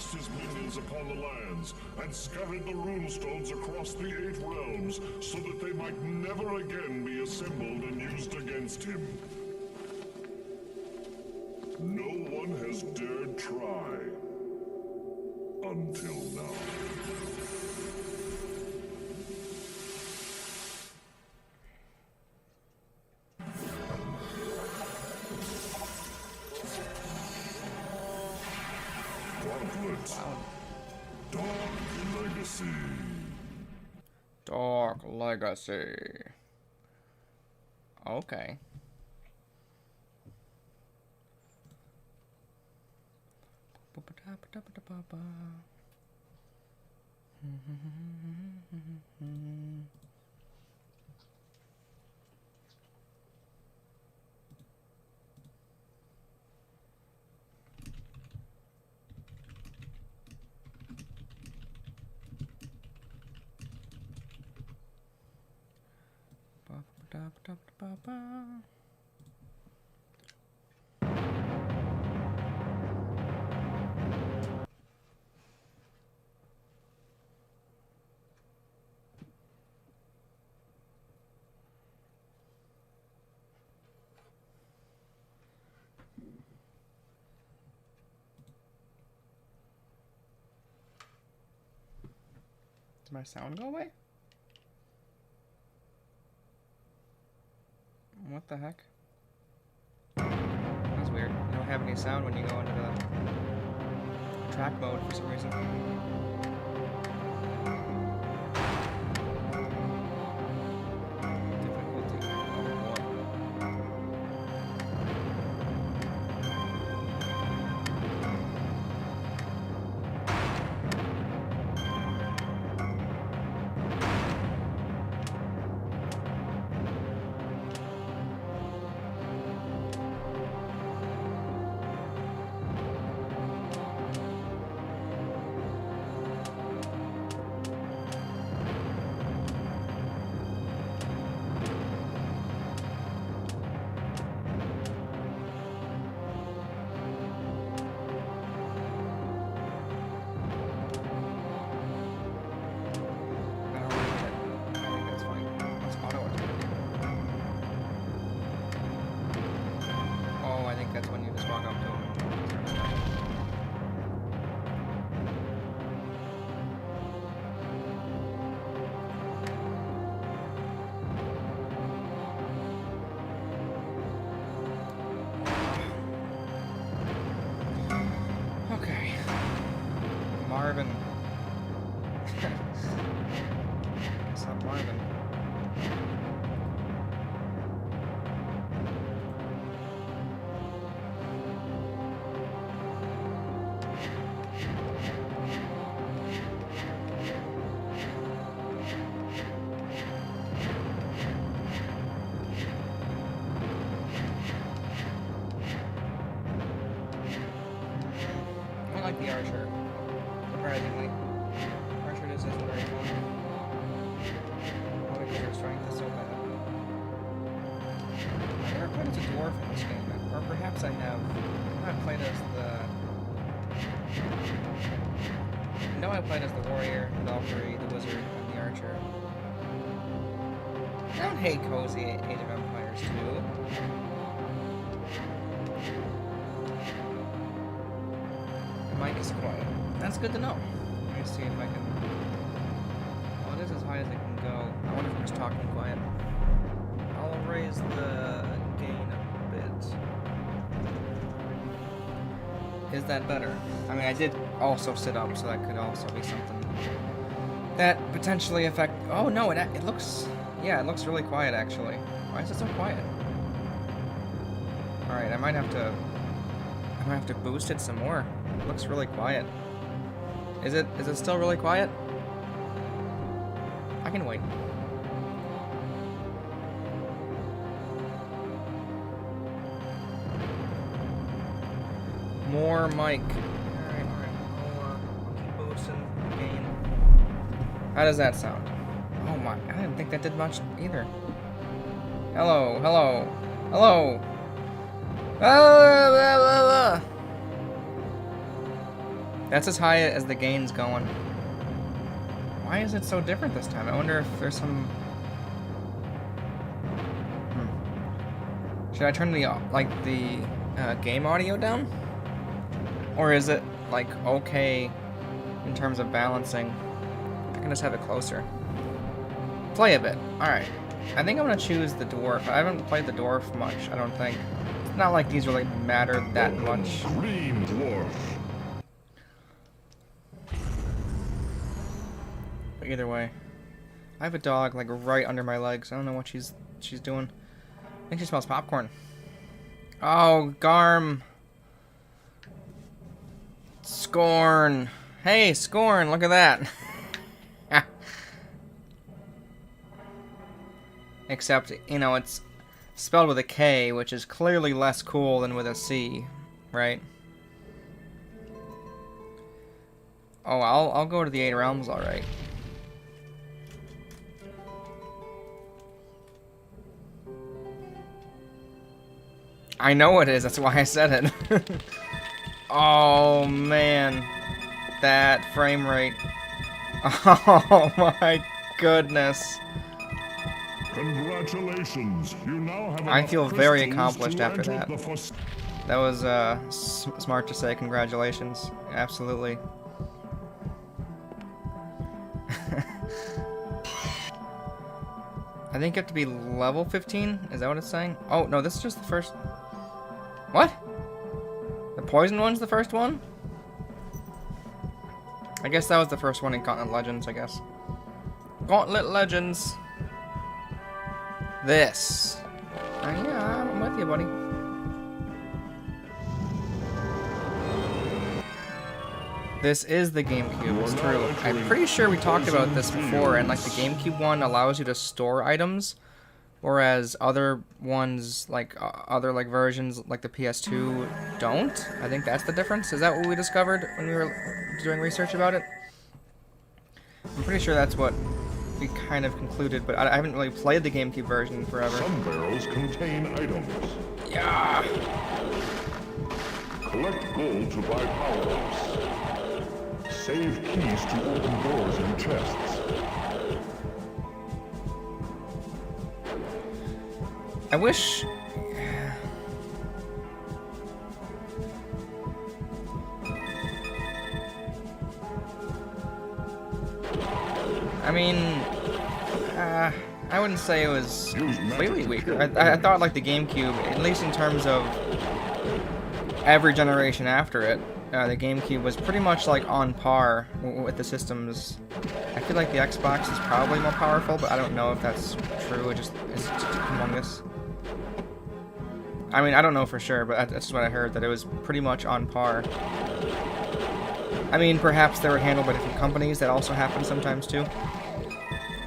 unleashed his minions upon the lands, and scattered the runestones across the 8 realms, so that they might never again be assembled and used against him. No one has dared try. Until now. Gauntlet Dark Legacy. Dark Legacy. Okay. Did my sound go away? What the heck? That's weird. You don't have any sound when you go into the track mode for some reason. Difficulty. Oh, boy. That's when you just walk up to him. Okay. Marvin. Guess I'm Marvin. I like the archer, surprisingly. Archer just isn't very fun. Probably because your strength is so bad. I never played as a dwarf in this game, or perhaps I have. I played as the... No, I played as the warrior, the Valkyrie, the wizard, and the archer. I don't hate cozy Age of Empires 2. Mic is quiet. That's good to know. Let me see if I can... Well, it is as high as it can go. I wonder if I'm just talking quiet. I'll raise the gain a bit. Is that better? I mean, I did also sit up, so that could also be something that potentially affect... Oh, no, it looks... Yeah, it looks really quiet, actually. Why is it so quiet? Alright, I might have to boost it some more. It looks really quiet. Is it still really quiet? I can wait. More mic. Alright. I'll keep boosting gain. How does that sound? Oh my, I didn't think that did much either. Hello. That's as high as the gain's going. Why is it so different this time? I wonder if there's some... Should I turn the game audio down? Or is it like okay in terms of balancing? I can just have it closer. Play a bit. Alright. I think I'm gonna choose the dwarf. I haven't played the dwarf much, I don't think. It's not like these really matter that much. Green dwarf. But either way. I have a dog like right under my legs. I don't know what she's doing. I think she smells popcorn. Oh, Garm. Scorn. Hey, Scorn, look at that. Except, you know, it's spelled with a K, which is clearly less cool than with a C, right? Oh, I'll go to the 8 realms, alright. I know it is, that's why I said it. Oh, man. That frame rate. Oh, my goodness. Congratulations. You now have I feel very crystals accomplished to after enter that. the first. That was smart to say congratulations. Absolutely. I think you have to be level 15? Is that what it's saying? Oh, no, this is just the first... What? The poison one's the first one? I guess that was the first one in Gauntlet Legends, I guess. Gauntlet Legends. This. Yeah, I'm with you, buddy. This is the Gamecube, it's true. I'm pretty sure we talked about this before, and like the Gamecube one allows you to store items, whereas other ones, like other like versions, like the PS2, don't. I think that's the difference. Is that what we discovered when we were doing research about it? I'm pretty sure that's what we kind of concluded, but I haven't really played the Gamecube version forever. Some barrels contain items. Yeah. Collect gold to buy power-ups. Save keys to open doors and chests. I wish... I mean... I wouldn't say it was completely weaker. I thought like the GameCube, at least in terms of every generation after it, the GameCube was pretty much like on par with the systems. I feel like the Xbox is probably more powerful, but I don't know if that's true. It's just humongous. I mean, I don't know for sure, but that's just what I heard, that it was pretty much on par. I mean, perhaps they were handled by different companies. That also happens sometimes too.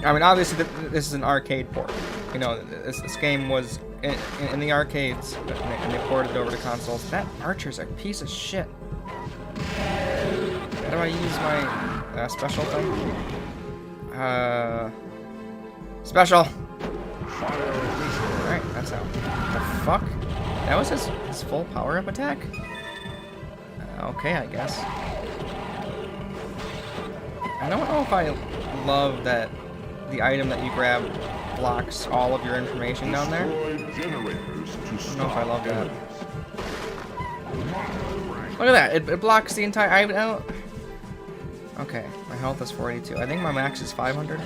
I mean, obviously, this is an arcade port. You know, this game was in the arcades, and they ported it over to consoles. That Archer's a piece of shit. How do I use my special thing? Special! Alright, that's how. The fuck? That was his full power-up attack? Okay, I guess. I don't know if I love that the item that you grab blocks all of your information down there. I don't know if I love that. Look at that, it blocks the entire item. Okay, my health is 482. I think my max is 500.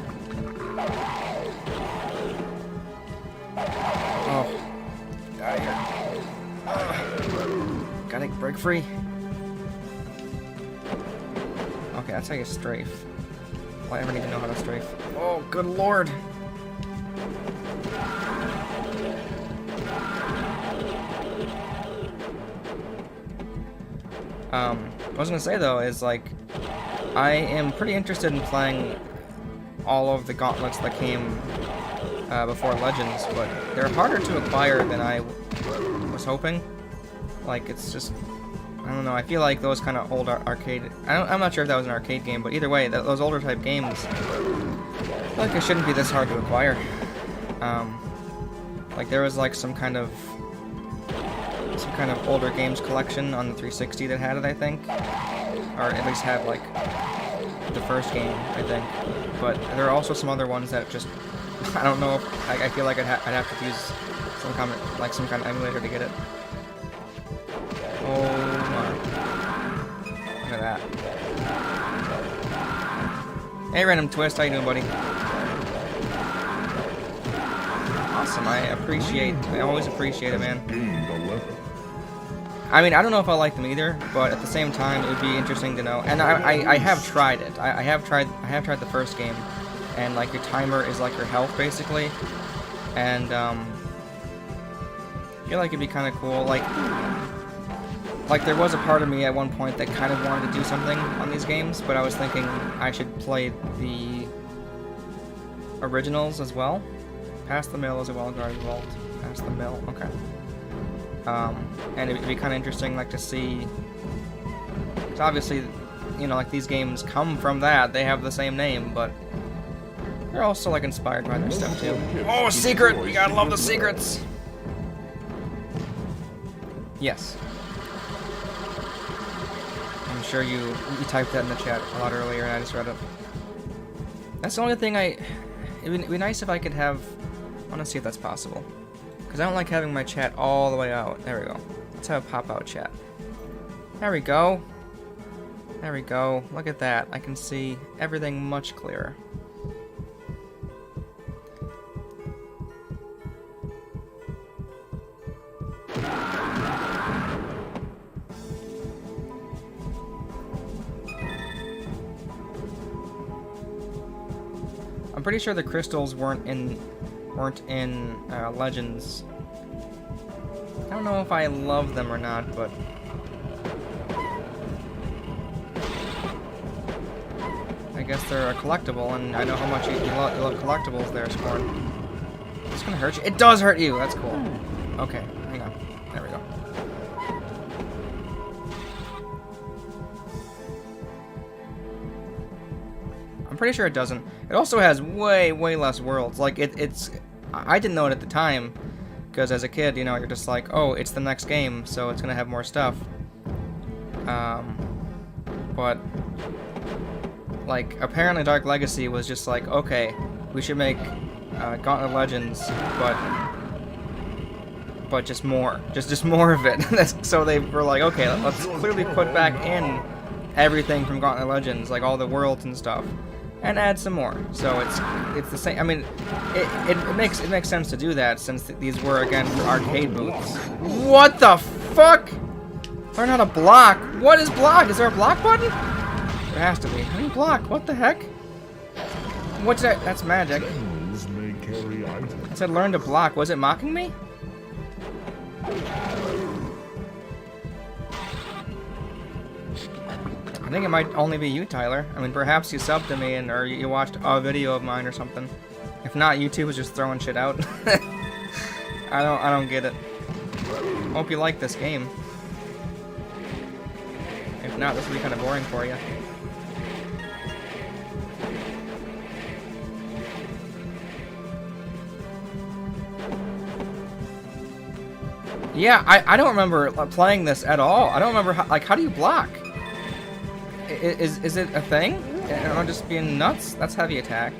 Oh. Out of here. Gotta break free. Okay, that's how you strafe. Well, I never need to know how to strafe. Oh, good lord! What I was gonna say though is like, I am pretty interested in playing all of the gauntlets that came before Legends, but they're harder to acquire than I was hoping. Like, it's just, I don't know, I feel like those kind of old arcade, I'm not sure if that was an arcade game, but either way, those older type games, I feel like they shouldn't be this hard to acquire. Like there was like some kind of older games collection on the 360 that had it, I think. or at least have like the first game, I think. But there are also some other ones that just I don't know if I feel like I'd have to use some kind of emulator to get it. Oh my! Look at that. Hey, Random Twist, how you doing, buddy? Awesome. I always appreciate it, man. I mean, I don't know if I like them either, but at the same time, it would be interesting to know. And I have tried it. I have tried the first game, and like your timer is like your health basically, and I feel like it'd be kind of cool. Like there was a part of me at one point that kind of wanted to do something on these games, but I was thinking I should play the originals as well. Past the mill is a well-guarded vault. Past the mill, okay. And it'd be kind of interesting, like, to see. Because obviously, you know, like, these games come from that. They have the same name, but they're also, like, inspired by their stuff, too. Oh, a secret! You gotta love the secrets! Yes. I'm sure you typed that in the chat a lot earlier, and I just read it. That's the only thing it'd be nice if I could have. I want to see if that's possible. Because I don't like having my chat all the way out. There we go. Let's have a pop-out chat. There we go. There we go. Look at that. I can see everything much clearer. I'm pretty sure the crystals weren't in Legends. I don't know if I love them or not, but I guess they're a collectible, and I know how much you love collectibles there, Scorn. It's gonna hurt you. It does hurt you! That's cool. Okay, hang on. There we go. I'm pretty sure it doesn't. It also has way less worlds. Like, it's... I didn't know it at the time, because as a kid, you know, you're just like, oh, it's the next game, so it's gonna have more stuff. But like, apparently Dark Legacy was just like, okay, we should make Gauntlet Legends, but just more, just more of it. So they were like, okay, let's clearly put back in everything from Gauntlet Legends, like all the worlds and stuff, and add some more. So it's the same. I mean, it makes sense to do that, since these were, again, arcade booths. What the fuck? Learn how to block. What is block? Is there a block button? There has to be. How do you block? What the heck? What's that? That's magic. I said learn to block. Was it mocking me? I think it might only be you, Tyler. I mean, perhaps you subbed to me or you watched a video of mine or something. If not, YouTube was just throwing shit out. I don't get it. Hope you like this game. If not, this will be kind of boring for you. Yeah, I don't remember playing this at all. I don't remember how do you block? Is it a thing? Am I just being nuts? That's heavy attack.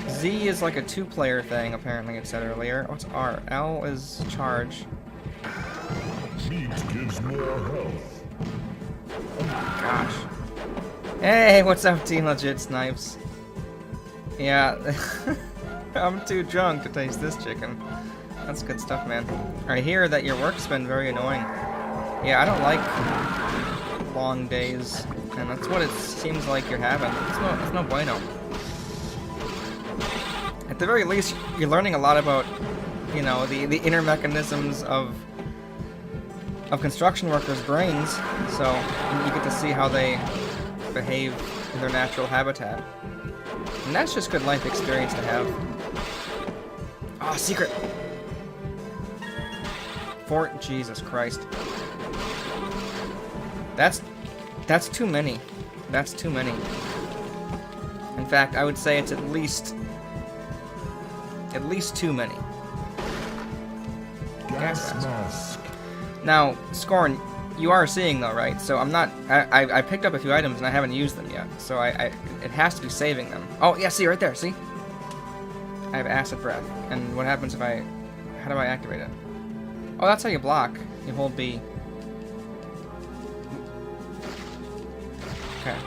Z is like a 2-player thing, apparently it said earlier. What's R? L is charge. Meat gives more health. Oh my gosh. Hey, what's up, Team Legit Snipes? Yeah, I'm too drunk to taste this chicken. That's good stuff, man. I hear that your work's been very annoying. Yeah, I don't like long days, and that's what it seems like you're having. It's no bueno. At the very least, you're learning a lot about, you know, the inner mechanisms of construction workers' brains, so you get to see how they behave in their natural habitat. And that's just good life experience to have. Ah, secret! Fort Jesus Christ. That's too many. That's too many. In fact, I would say it's at least too many. Gas mask. Now, Scorn, you are seeing though, right? So I'm not. I picked up a few items and I haven't used them yet. So it has to be saving them. Oh yeah, see right there. See. I have acid breath. And what happens if I? How do I activate it? Oh, that's how you block. You hold B. Okay.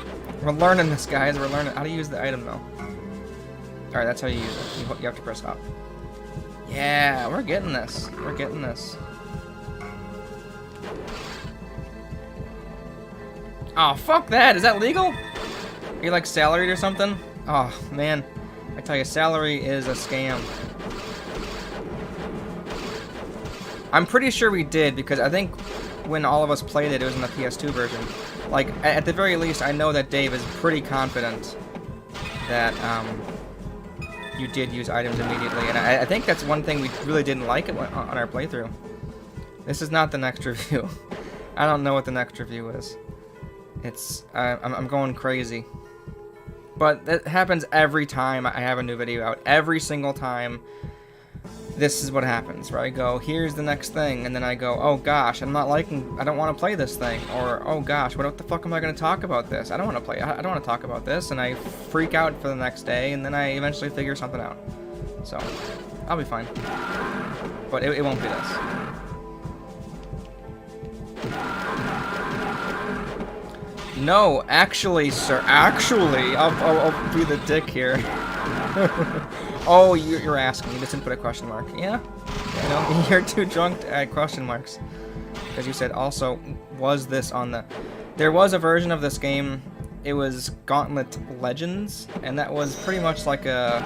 We're learning this, guys. We're learning how to use the item though. All right, that's how you use it. You have to press up. Yeah, we're getting this. We're getting this. Oh, fuck that. Is that legal? Are you like salaried or something? Oh, man. I tell you, salary is a scam. I'm pretty sure we did, because I think when all of us played it, it was in the PS2 version. Like, at the very least, I know that Dave is pretty confident that you did use items immediately. And I think that's one thing we really didn't like on our playthrough. This is not the next review. I don't know what the next review is. It's, I'm going crazy. But it happens every time I have a new video out. Every single time, this is what happens, where I go, here's the next thing, and then I go, oh gosh, I don't want to play this thing, or oh gosh, what the fuck am I going to talk about this? I don't want to play, I don't want to talk about this, and I freak out for the next day, and then I eventually figure something out. So, I'll be fine. But it won't be this. No, actually, sir. Actually, I'll be the dick here. Oh, you're asking. You just didn't put a question mark. Yeah. You know, you're too drunk to add question marks. Because you said also, was this on the... There was a version of this game. It was Gauntlet Legends. And that was pretty much like a...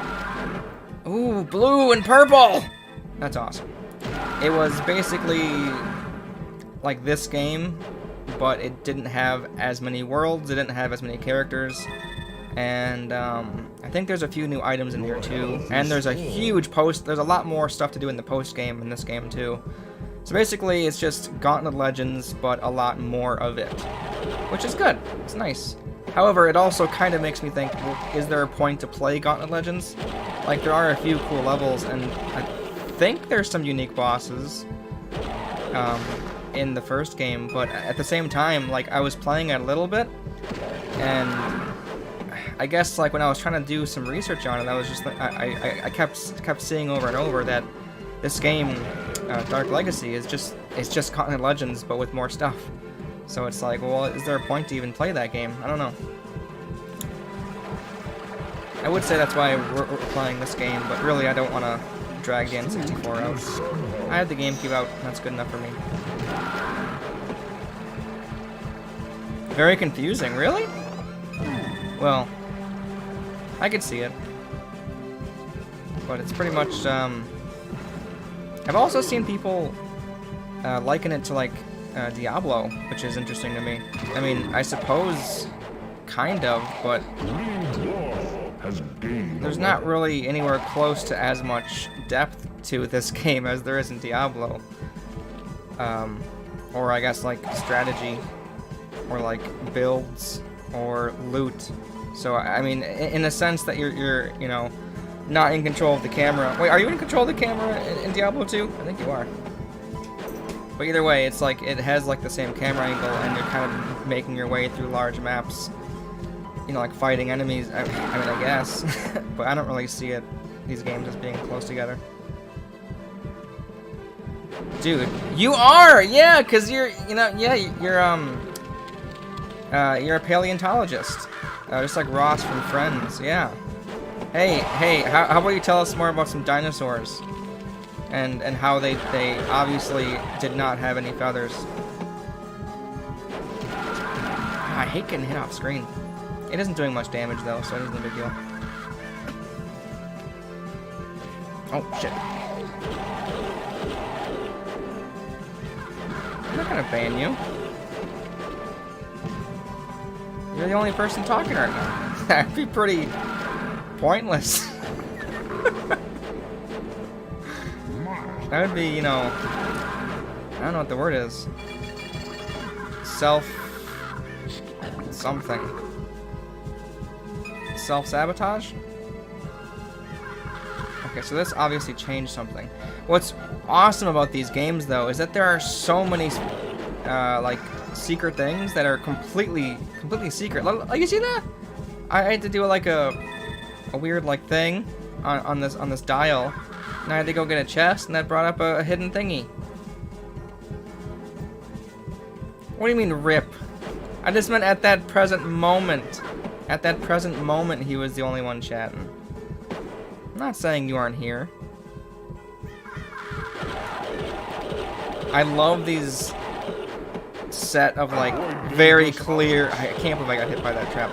Ooh, blue and purple! That's awesome. It was basically like this game, but it didn't have as many worlds, it didn't have as many characters, and I think there's a few new items in here too, and there's a huge there's a lot more stuff to do in the post-game in this game too. So basically it's just Gauntlet Legends, but a lot more of it, which is good, it's nice. However, it also kind of makes me think, well, is there a point to play Gauntlet Legends? Like, there are a few cool levels, and I think there's some unique bosses, in the first game, but at the same time, like, I was playing it a little bit, and I guess, like, when I was trying to do some research on it, I was just like, I kept seeing over and over that this game, Dark Legacy, is just Gauntlet Legends, but with more stuff. So it's like, well, is there a point to even play that game? I don't know. I would say that's why we're playing this game, but really I don't want to drag the N64 out. I have the Gamecube out, and that's good enough for me. Very confusing, really? Well, I could see it. But it's pretty much, I've also seen people liken it to, like, Diablo, which is interesting to me. I mean, I suppose, kind of, but there's not really anywhere close to as much depth to this game as there is in Diablo. Or I guess, like, strategy, or, like, builds, or loot. So, I mean, in a sense that you're you know, not in control of the camera. Wait, are you in control of the camera in Diablo 2? I think you are. But either way, it's like, it has, like, the same camera angle, and you're kind of making your way through large maps. You know, like, fighting enemies, I mean, I guess. But I don't really see these games as being close together. Dude, you are! Yeah, because you're a paleontologist. Just like Ross from Friends, yeah. Hey, how about you tell us more about some dinosaurs? And how they obviously did not have any feathers. I hate getting hit off screen. It isn't doing much damage though, so it isn't a big deal. Oh, shit. I'm not gonna ban you. You're the only person talking right now. That'd be pretty pointless. That would be, you know, I don't know what the word is. Something. Self-sabotage? Okay, so this obviously changed something. What's awesome about these games, though, is that there are so many like secret things that are completely secret. Like, you see that? I had to do like a weird like thing on this dial, and I had to go get a chest, and that brought up a hidden thingy. What do you mean rip? I just meant at that present moment. At that present moment, he was the only one chatting. I'm not saying you aren't here. I love these set of like very clear. I can't believe I got hit by that trap.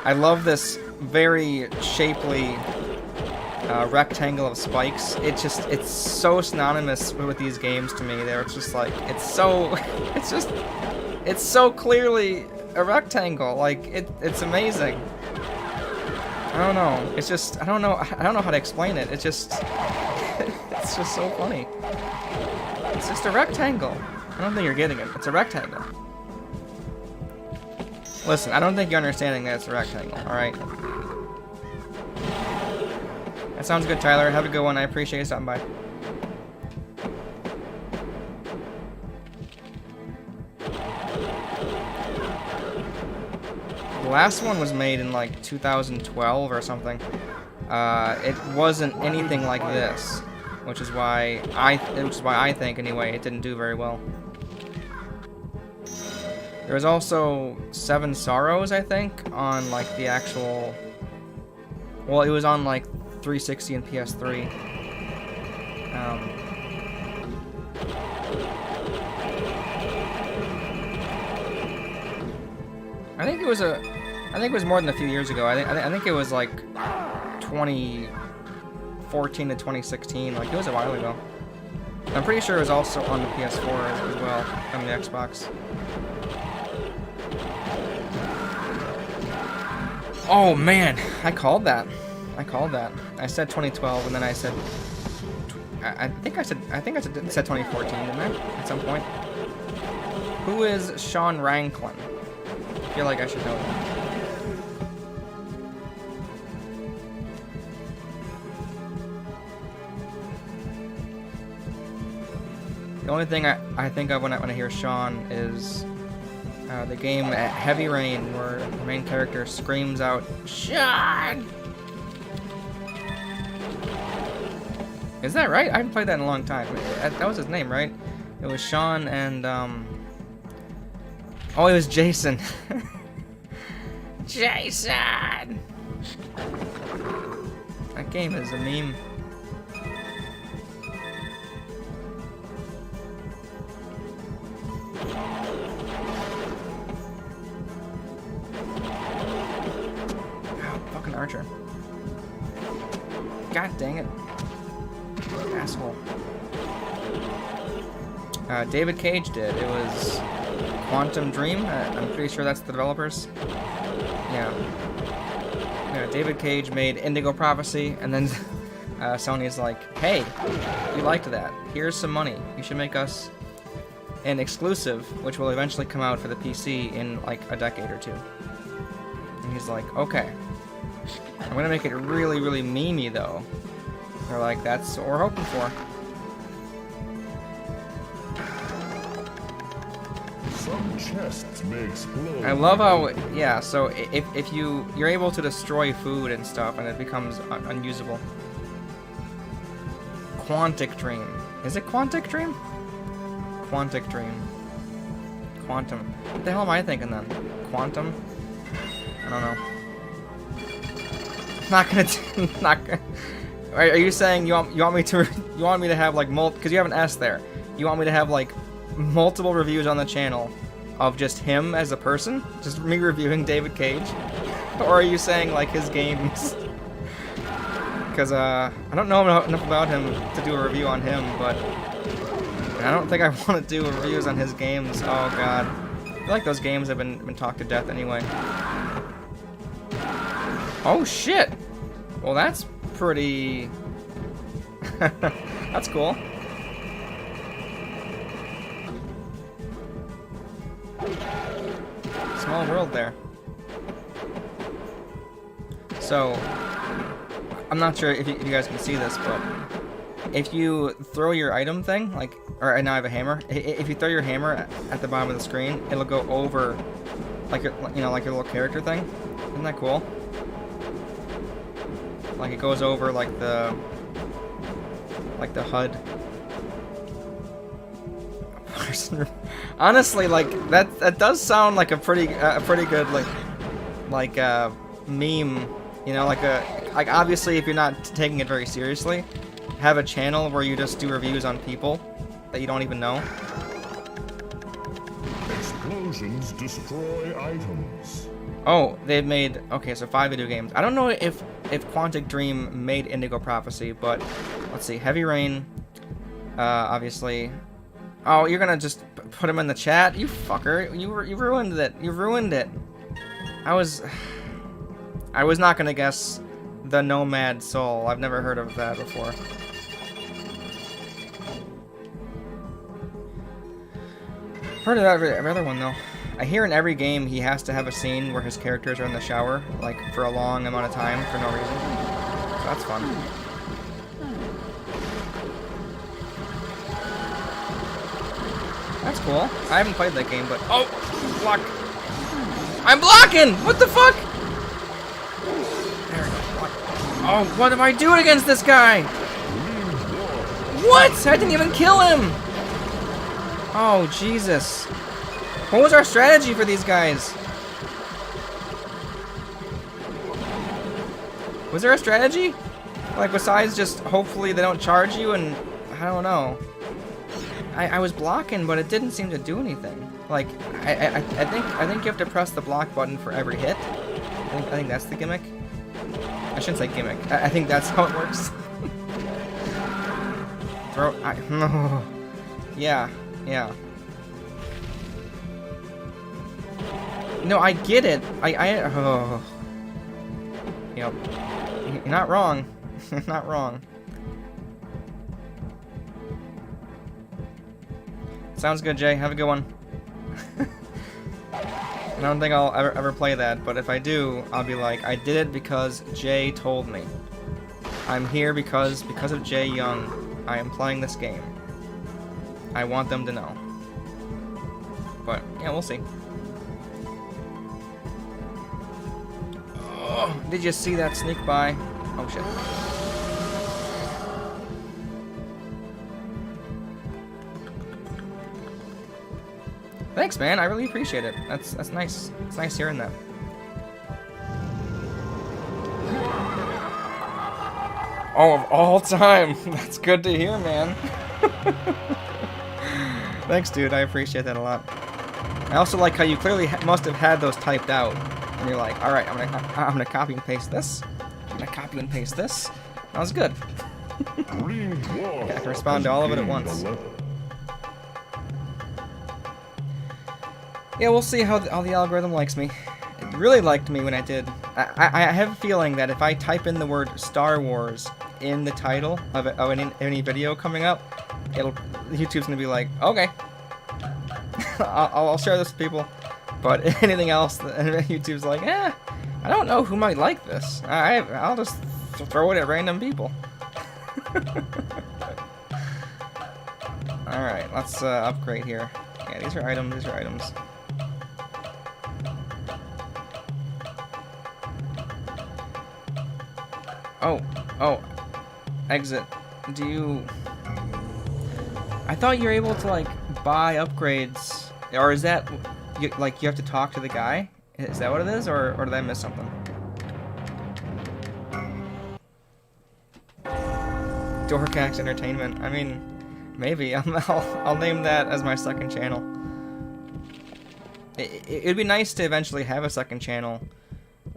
I love this very shapely rectangle of spikes. It's so synonymous with these games to me. They're just like it's so clearly a rectangle. Like it's amazing. I don't know. It's just I don't know how to explain it. It's just so funny. It's just a rectangle. I don't think you're getting it. It's a rectangle. Listen, I don't think you're understanding that it's a rectangle, alright? That sounds good, Tyler. Have a good one. I appreciate you stopping by. The last one was made in like 2012 or something. It wasn't anything like this. Which is why I think anyway it didn't do very well. There was also Seven Sorrows, I think, on like the actual. Well, it was on like 360 and PS3. I think it was more than a few years ago. I think it was like 2014 to 2016, like it was a while ago. I'm pretty sure it was also on the PS4 as well, on the Xbox. Oh man, I called that. I said 2012, and then I said, I think I said 2014, didn't I? At some point. Who is Sean Ranklin? I feel like I should know that. The only thing I think of when I hear Sean is the game Heavy Rain, where the main character screams out, "Sean!" Is that right? I haven't played that in a long time. That was his name, right? It was Sean and, oh, it was Jason. Jason! That game is a meme. Fucking Archer. God dang it. Asshole. David Cage did. It was Quantum Dream. I'm pretty sure that's the developers. Yeah. David Cage made Indigo Prophecy, and then Sony's like, "Hey, we liked that. Here's some money. You should make us an exclusive, which will eventually come out for the PC in like a decade or two." And he's like, "Okay. I'm gonna make it really, really memey though." They're like, "That's what we're hoping for." Some chests may explode. I love how, yeah, so if you're able to destroy food and stuff and it becomes unusable. Quantic Dream. Is it Quantic Dream? Quantic Dream. Quantum. What the hell am I thinking then? Quantum? I don't know. Not gonna. Are you saying you want me to have like because you have an S there. You want me to have like multiple reviews on the channel of just him as a person, just me reviewing David Cage, or are you saying like his games? Because I don't know enough about him to do a review on him, but I don't think I want to do reviews on his games. Oh god, I feel like those games have been talked to death anyway. Oh shit! Well, that's pretty. That's cool. Small world there. So, I'm not sure if you guys can see this, but if you throw your item thing, like or now I have a hammer. If you throw your hammer at the bottom of the screen, it'll go over, like your, you know, like your little character thing. Isn't that cool? Like it goes over like the HUD. Honestly, like that does sound like a pretty good like meme. You know, like obviously if you're not taking it very seriously, have a channel where you just do reviews on people that you don't even know. Explosions destroy items. Oh, they've made, okay, so 5 video games. I don't know if Quantic Dream made Indigo Prophecy, but let's see. Heavy Rain, obviously. Oh, you're gonna just put them in the chat? You fucker. You ruined it. You ruined it. I was not gonna guess the Nomad Soul. I've never heard of that before. Heard of that every other one, though. I hear in every game he has to have a scene where his characters are in the shower, like, for a long amount of time for no reason. So that's fun. That's cool. I haven't played that game, but... Oh! Block! I'm blocking! What the fuck? There we go. Block. Oh, what am I doing against this guy? What? I didn't even kill him! Oh, Jesus. What was our strategy for these guys? Was there a strategy? Like, besides just hopefully they don't charge you and... I don't know. I was blocking, but it didn't seem to do anything. Like, I think you have to press the block button for every hit. I think that's the gimmick. I shouldn't say gimmick. I think that's how it works. No. Yeah. No, I get it. Oh. Yep. You're not wrong. You're not wrong. Sounds good, Jay. Have a good one. I don't think I'll ever play that, but if I do, I'll be like, I did it because Jay told me. I'm here because of Jay Young, I am playing this game. I want them to know. But, yeah, we'll see. Oh, did you see that sneak by? Oh, shit. Thanks, man. I really appreciate it. That's nice. It's nice hearing that. Oh, of all time. That's good to hear, man. Thanks, dude. I appreciate that a lot. I also like how you clearly must have had those typed out, and you're like, all right, I'm gonna copy and paste this. I'm gonna copy and paste this. That was good. I can respond to all of it at once. Yeah, we'll see how the algorithm likes me. It really liked me when I did. I have a feeling that if I type in the word Star Wars in the title of any video coming up, YouTube's gonna be like, okay, I'll share this with people. But anything else, YouTube's like, I don't know who might like this. I'll just throw it at random people. All right, let's upgrade here. Yeah, these are items. These are items. Oh, exit. Do you... I thought you were able to, like, buy upgrades, or is that, you have to talk to the guy? Is that what it is, or did I miss something? Dorkaxe Entertainment. I mean, maybe. I'll name that as my second channel. It'd be nice to eventually have a second channel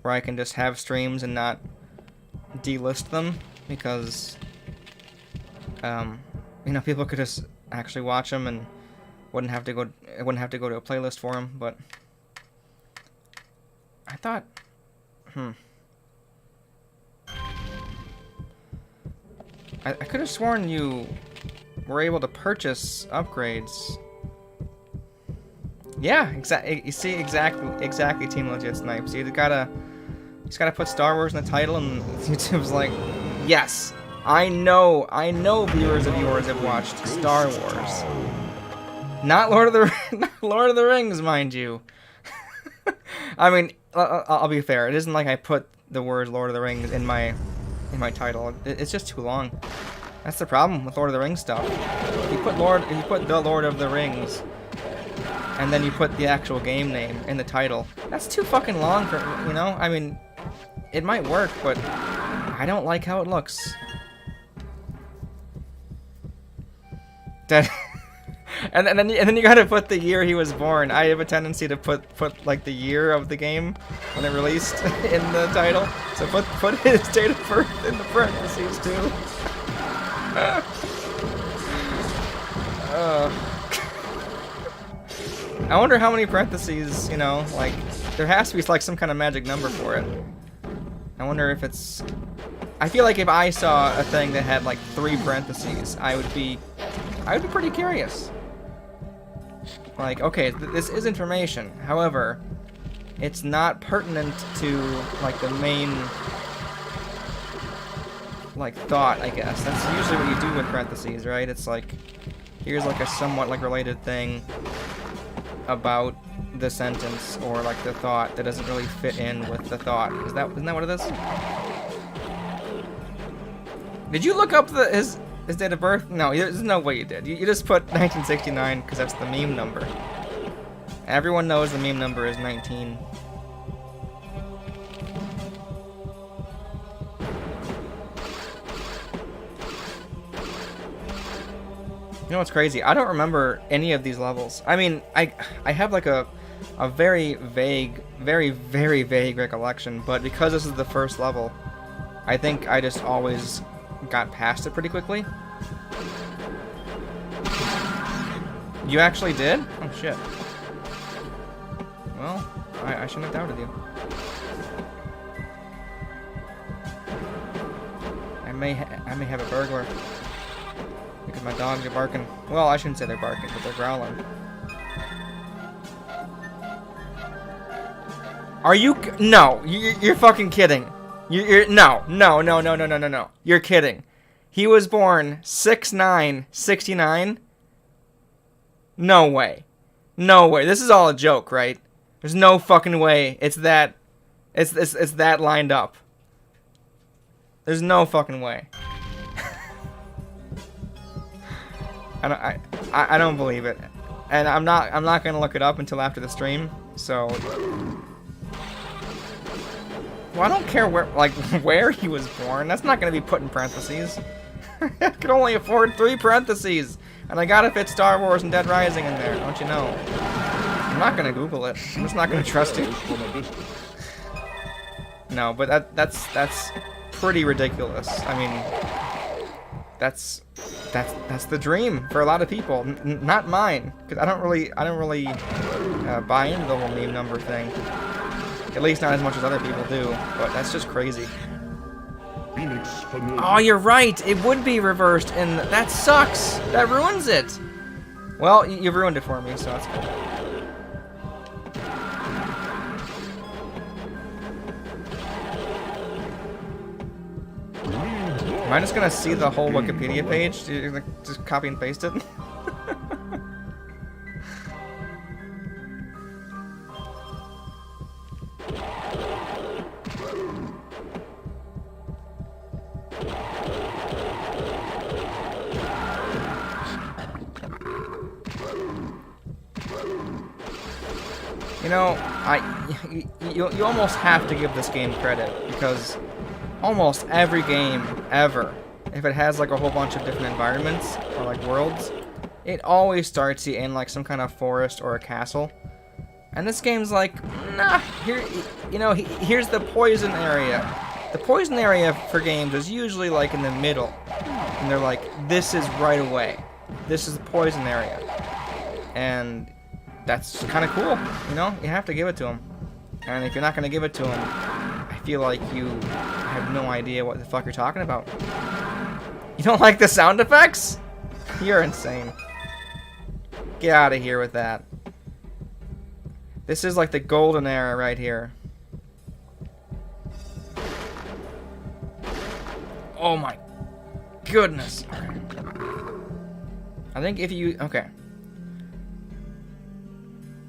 where I can just have streams and not delist them, because you know, people could just actually watch them and wouldn't have to go to a playlist for them. But I thought, I could have sworn you were able to purchase upgrades. Yeah, exactly. You see, exactly. Team Legit Snipe. So you just gotta put Star Wars in the title, and YouTube's like, yes, I know viewers of yours have watched Star Wars. Not Lord of the Rings, mind you. I mean, I'll be fair. It isn't like I put the words Lord of the Rings in my title. It's just too long. That's the problem with Lord of the Rings stuff. If you put the Lord of the Rings, and then you put the actual game name in the title, that's too fucking long for, you know? I mean, it might work, but I don't like how it looks. That. And then you gotta put the year he was born. I have a tendency to put like the year of the game when it released in the title. So put his date of birth in the parentheses too. I wonder how many parentheses, you know, like there has to be like some kind of magic number for it. I wonder if it's. I feel like if I saw a thing that had like 3 parentheses, I would be pretty curious. Like, okay, this is information. However, it's not pertinent to, like, the main, like, thought, I guess. That's usually what you do with parentheses, right? It's like, here's, like, a somewhat, like, related thing about the sentence or, like, the thought that doesn't really fit in with the thought. Isn't that what it is? Did you look up his date of birth? No, there's no way you did. You just put 1969 because that's the meme number. Everyone knows the meme number is 19. You know what's crazy? I don't remember any of these levels. I mean, I have like a very vague, very vague recollection, but because this is the first level, I think I just always got past it pretty quickly. You actually did? Oh shit. Well, I shouldn't have doubted you. I may have a burglar. Because my dogs are barking. Well, I shouldn't say they're barking, but they're growling. Are you? No, you're fucking kidding. No. You're kidding. He was born 6'9", 69. No way. No way. This is all a joke, right? There's no fucking way. It's that lined up. There's no fucking way. I don't believe it. And I'm not gonna look it up until after the stream, so. Well, I don't care where he was born. That's not gonna be put in parentheses. I can only afford 3 parentheses, and I gotta fit Star Wars and Dead Rising in there, don't you know? I'm not gonna Google it. I'm just not gonna trust you. No, but that's pretty ridiculous. I mean, that's the dream for a lot of people, not mine, because I don't really buy into the whole meme number thing. At least not as much as other people do, but that's just crazy. Oh, you're right. It would be reversed, and that sucks. That ruins it. Well, you ruined it for me, so that's cool. Am I just gonna see the whole Wikipedia page? You're gonna just copy and paste it? You know, you almost have to give this game credit, because almost every game ever, if it has like a whole bunch of different environments or like worlds, it always starts you in like some kind of forest or a castle. And this game's like, nah, here's the poison area. The poison area for games is usually like in the middle, and they're like, this is right away. This is the poison area, and that's kind of cool. You know, you have to give it to them. And if you're not gonna give it to them, I feel like you have no idea what the fuck you're talking about. You don't like the sound effects? You're insane. Get out of here with that. This is like the golden era right here. Oh my. goodness. Okay. I think if you... Okay.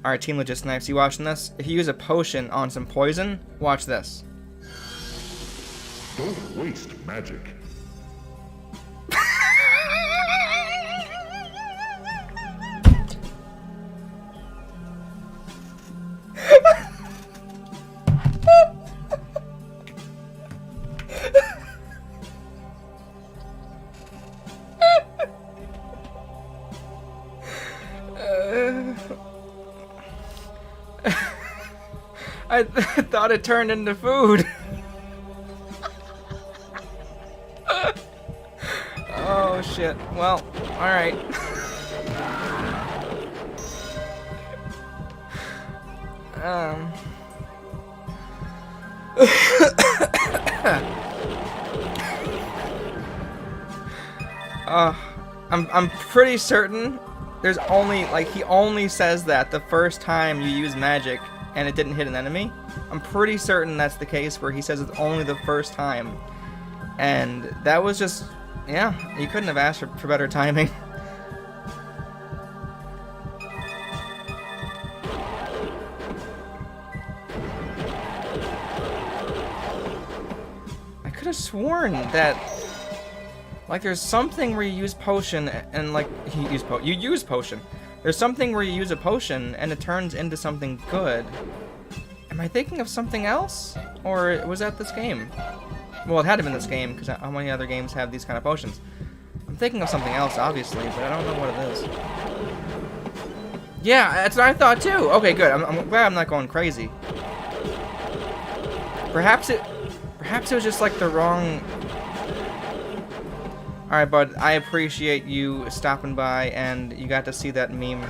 Alright, Team Legit Snipes, you watching this? If you use a potion on some poison, watch this. Don't waste magic. I thought it turned into food. Oh shit. Well, alright. I'm pretty certain there's only, like, he only says that the first time you use magic and it didn't hit an enemy. I'm pretty certain that's the case where he says it's only the first time. And that was just, yeah, you couldn't have asked for better timing. I could have sworn that, like, there's something where you use potion and, like, you use potion. There's something where you use a potion and it turns into something good. Am I thinking of something else? Or was that this game? Well, it had to have been this game, because how many other games have these kind of potions? I'm thinking of something else, obviously, but I don't know what it is. Yeah, that's what I thought too! Okay, good. I'm glad I'm not going crazy. Perhaps it was just like the wrong... Alright, bud, I appreciate you stopping by and you got to see that meme.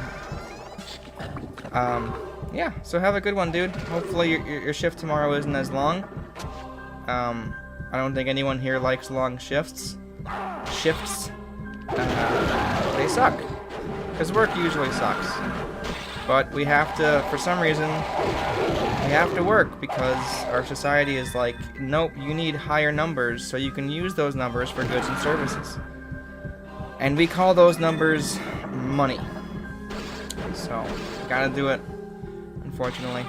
Yeah, so have a good one, dude. Hopefully your shift tomorrow isn't as long. I don't think anyone here likes long shifts. They suck. Because work usually sucks. But we have to, for some reason, we have to work because our society is like, nope, you need higher numbers so you can use those numbers for goods and services. And we call those numbers money. So, gotta do it, unfortunately.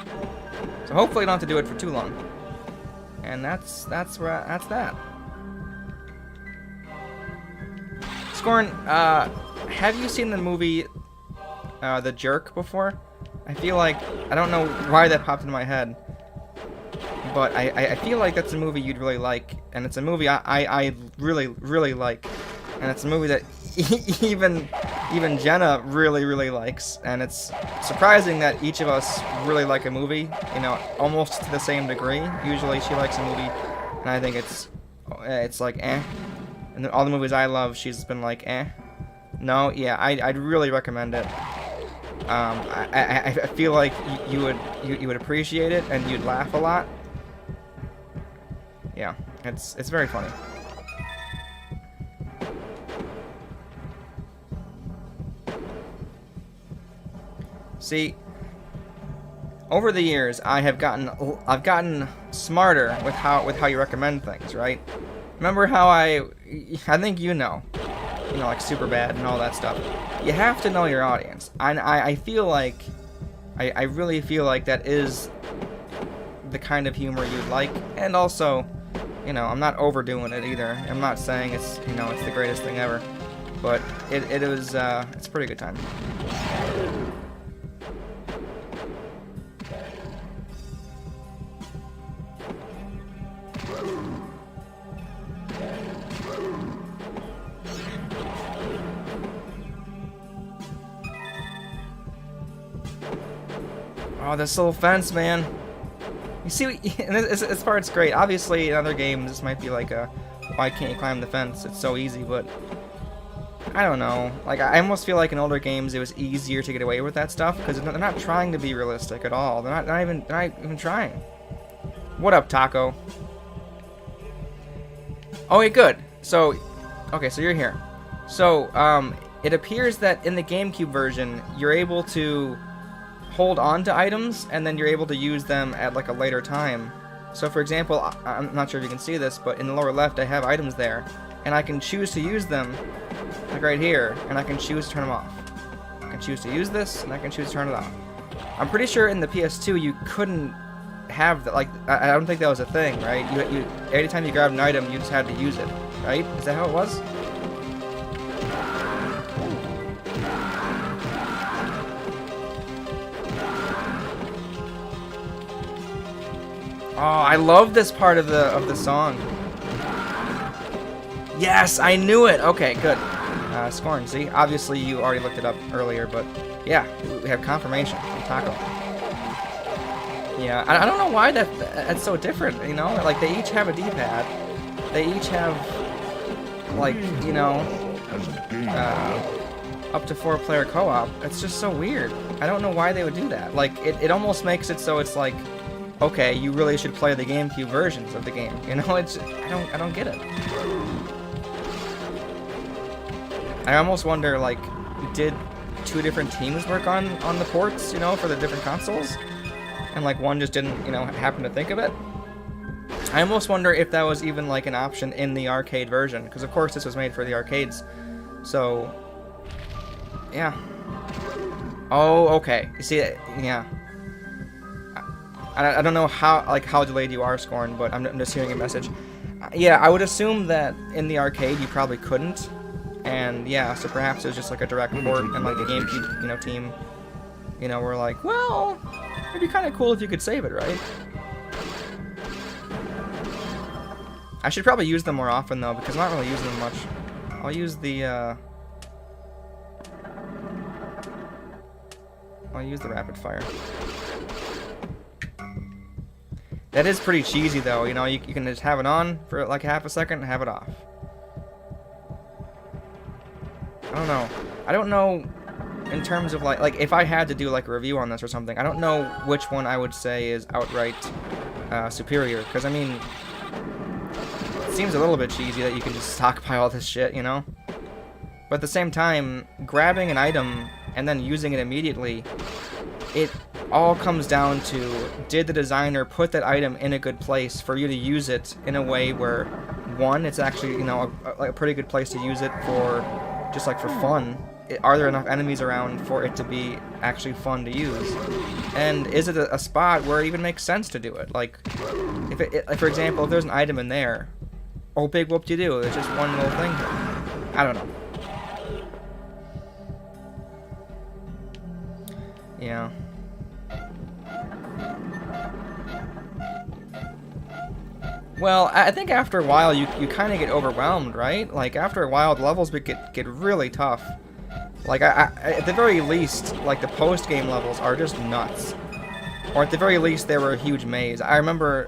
So hopefully I don't have to do it for too long. And that's that. Scorn, have you seen the movie The Jerk before? I feel like, I don't know why that popped into my head, but I feel like that's a movie you'd really like, and it's a movie I really, really like, and it's a movie that even Jenna really likes, and it's surprising that each of us really like a movie, you know, almost to the same degree. Usually she likes a movie, and I think it's like, eh, and all the movies I love, she's been like, eh. No, yeah, I'd really recommend it. I feel like you would appreciate it and you'd laugh a lot. Yeah, it's very funny. See, over the years I've gotten smarter with how you recommend things, right? Remember how I think you know, like Superbad and all that stuff. You have to know your audience, and I feel like, I really feel like that is the kind of humor you'd like, and also, you know, I'm not overdoing it either. I'm not saying it's, you know, it's the greatest thing ever, but it was, it's a pretty good time. Oh, this little fence, man. You see, and this part's great. Obviously, in other games, this might be like a, why can't you climb the fence? It's so easy, but I don't know. Like, I almost feel like in older games, it was easier to get away with that stuff because they're not trying to be realistic at all. They're not even trying. What up, Taco? Okay, good. So, okay, so you're here. So, it appears that in the Gamecube version, you're able to hold on to items, and then you're able to use them at like a later time. So for example, I'm not sure if you can see this, but in the lower left I have items there, and I can choose to use them, like right here, and I can choose to turn them off. I can choose to use this, and I can choose to turn it off. I'm pretty sure in the PS2 you couldn't have that. Like, I don't think that was a thing, right? You every time you grabbed an item, you just had to use it, right? Is that how it was? Oh, I love this part of the song. Yes, I knew it. Okay, good. Scoring. See, obviously you already looked it up earlier, but yeah, we have confirmation from Taco. Yeah, I don't know why that's so different. You know, like they each have a D-pad. They each have, like, you know, up to 4-player co-op. It's just so weird. I don't know why they would do that. Like, it almost makes it so it's like, okay, you really should play the GameCube versions of the game. You know, it's I don't get it. I almost wonder, like, did 2 different teams work on the ports, you know, for the different consoles? And, like, one just didn't, you know, happen to think of it? I almost wonder if that was even, like, an option in the arcade version. Because, of course, this was made for the arcades. So, yeah. Oh, okay. You see, yeah. I don't know how delayed you are, Scorn, but I'm just hearing a message. Yeah, I would assume that in the arcade you probably couldn't. And yeah, so perhaps it was just like a direct port, and like the GameCube, you know, team, you know, were like, well, it'd be kind of cool if you could save it, right? I should probably use them more often though, because I'm not really using them much. I'll use the rapid fire. That is pretty cheesy though, you know, you can just have it on for like half a second and have it off. I don't know. I don't know in terms of like if I had to do like a review on this or something, I don't know which one I would say is outright superior, because I mean, it seems a little bit cheesy that you can just stockpile this shit, you know? But at the same time, grabbing an item and then using it immediately, it all comes down to, did the designer put that item in a good place for you to use it in a way where, one, it's actually, you know, a pretty good place to use it for just like for fun. Are there enough enemies around for it to be actually fun to use? And is it a spot where it even makes sense to do it? Like, if for example, if there's an item in there, oh, big whoop-de-doo, it's just one little thing here. I don't know. Yeah. Well, I think after a while you kind of get overwhelmed, right? Like after a while the levels get really tough. Like at the very least, like the post-game levels are just nuts. Or at the very least they were a huge maze. I remember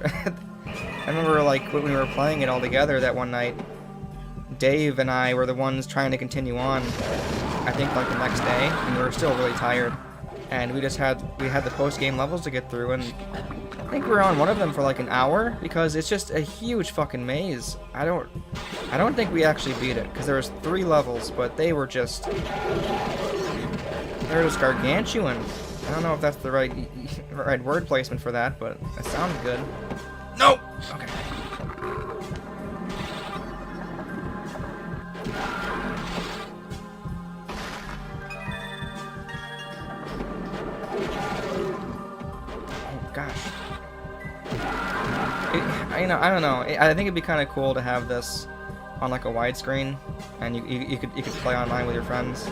like when we were playing it all together that one night, Dave and I were the ones trying to continue on, I think like the next day, and we were still really tired. And we had the post-game levels to get through, and I think we were on one of them for like an hour, because it's just a huge fucking maze. I don't think we actually beat it, because there was 3 levels, but they were just gargantuan. I don't know if that's the right word placement for that, but it sounded good. No! Okay. Gosh. I don't know. I think it'd be kind of cool to have this on like a widescreen, and you could play online with your friends.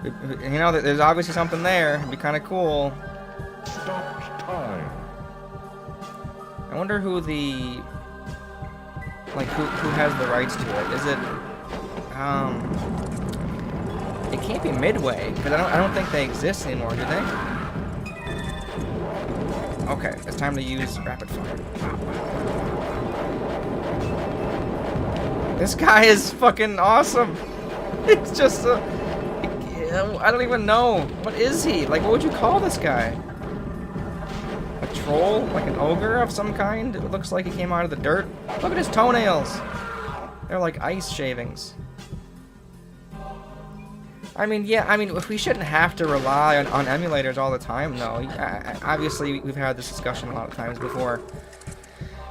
You know, there's obviously something there. It'd be kind of cool. Stopped time. I wonder who who has the rights to it. Is it it can't be Midway, because I don't think they exist anymore, do they? Okay, it's time to use rapid fire. This guy is fucking awesome. It's just I don't even know. What is he? Like, what would you call this guy? A troll? Like an ogre of some kind? It looks like he came out of the dirt. Look at his toenails. They're like ice shavings. I mean, yeah, we shouldn't have to rely on emulators all the time, though. Obviously, we've had this discussion a lot of times before.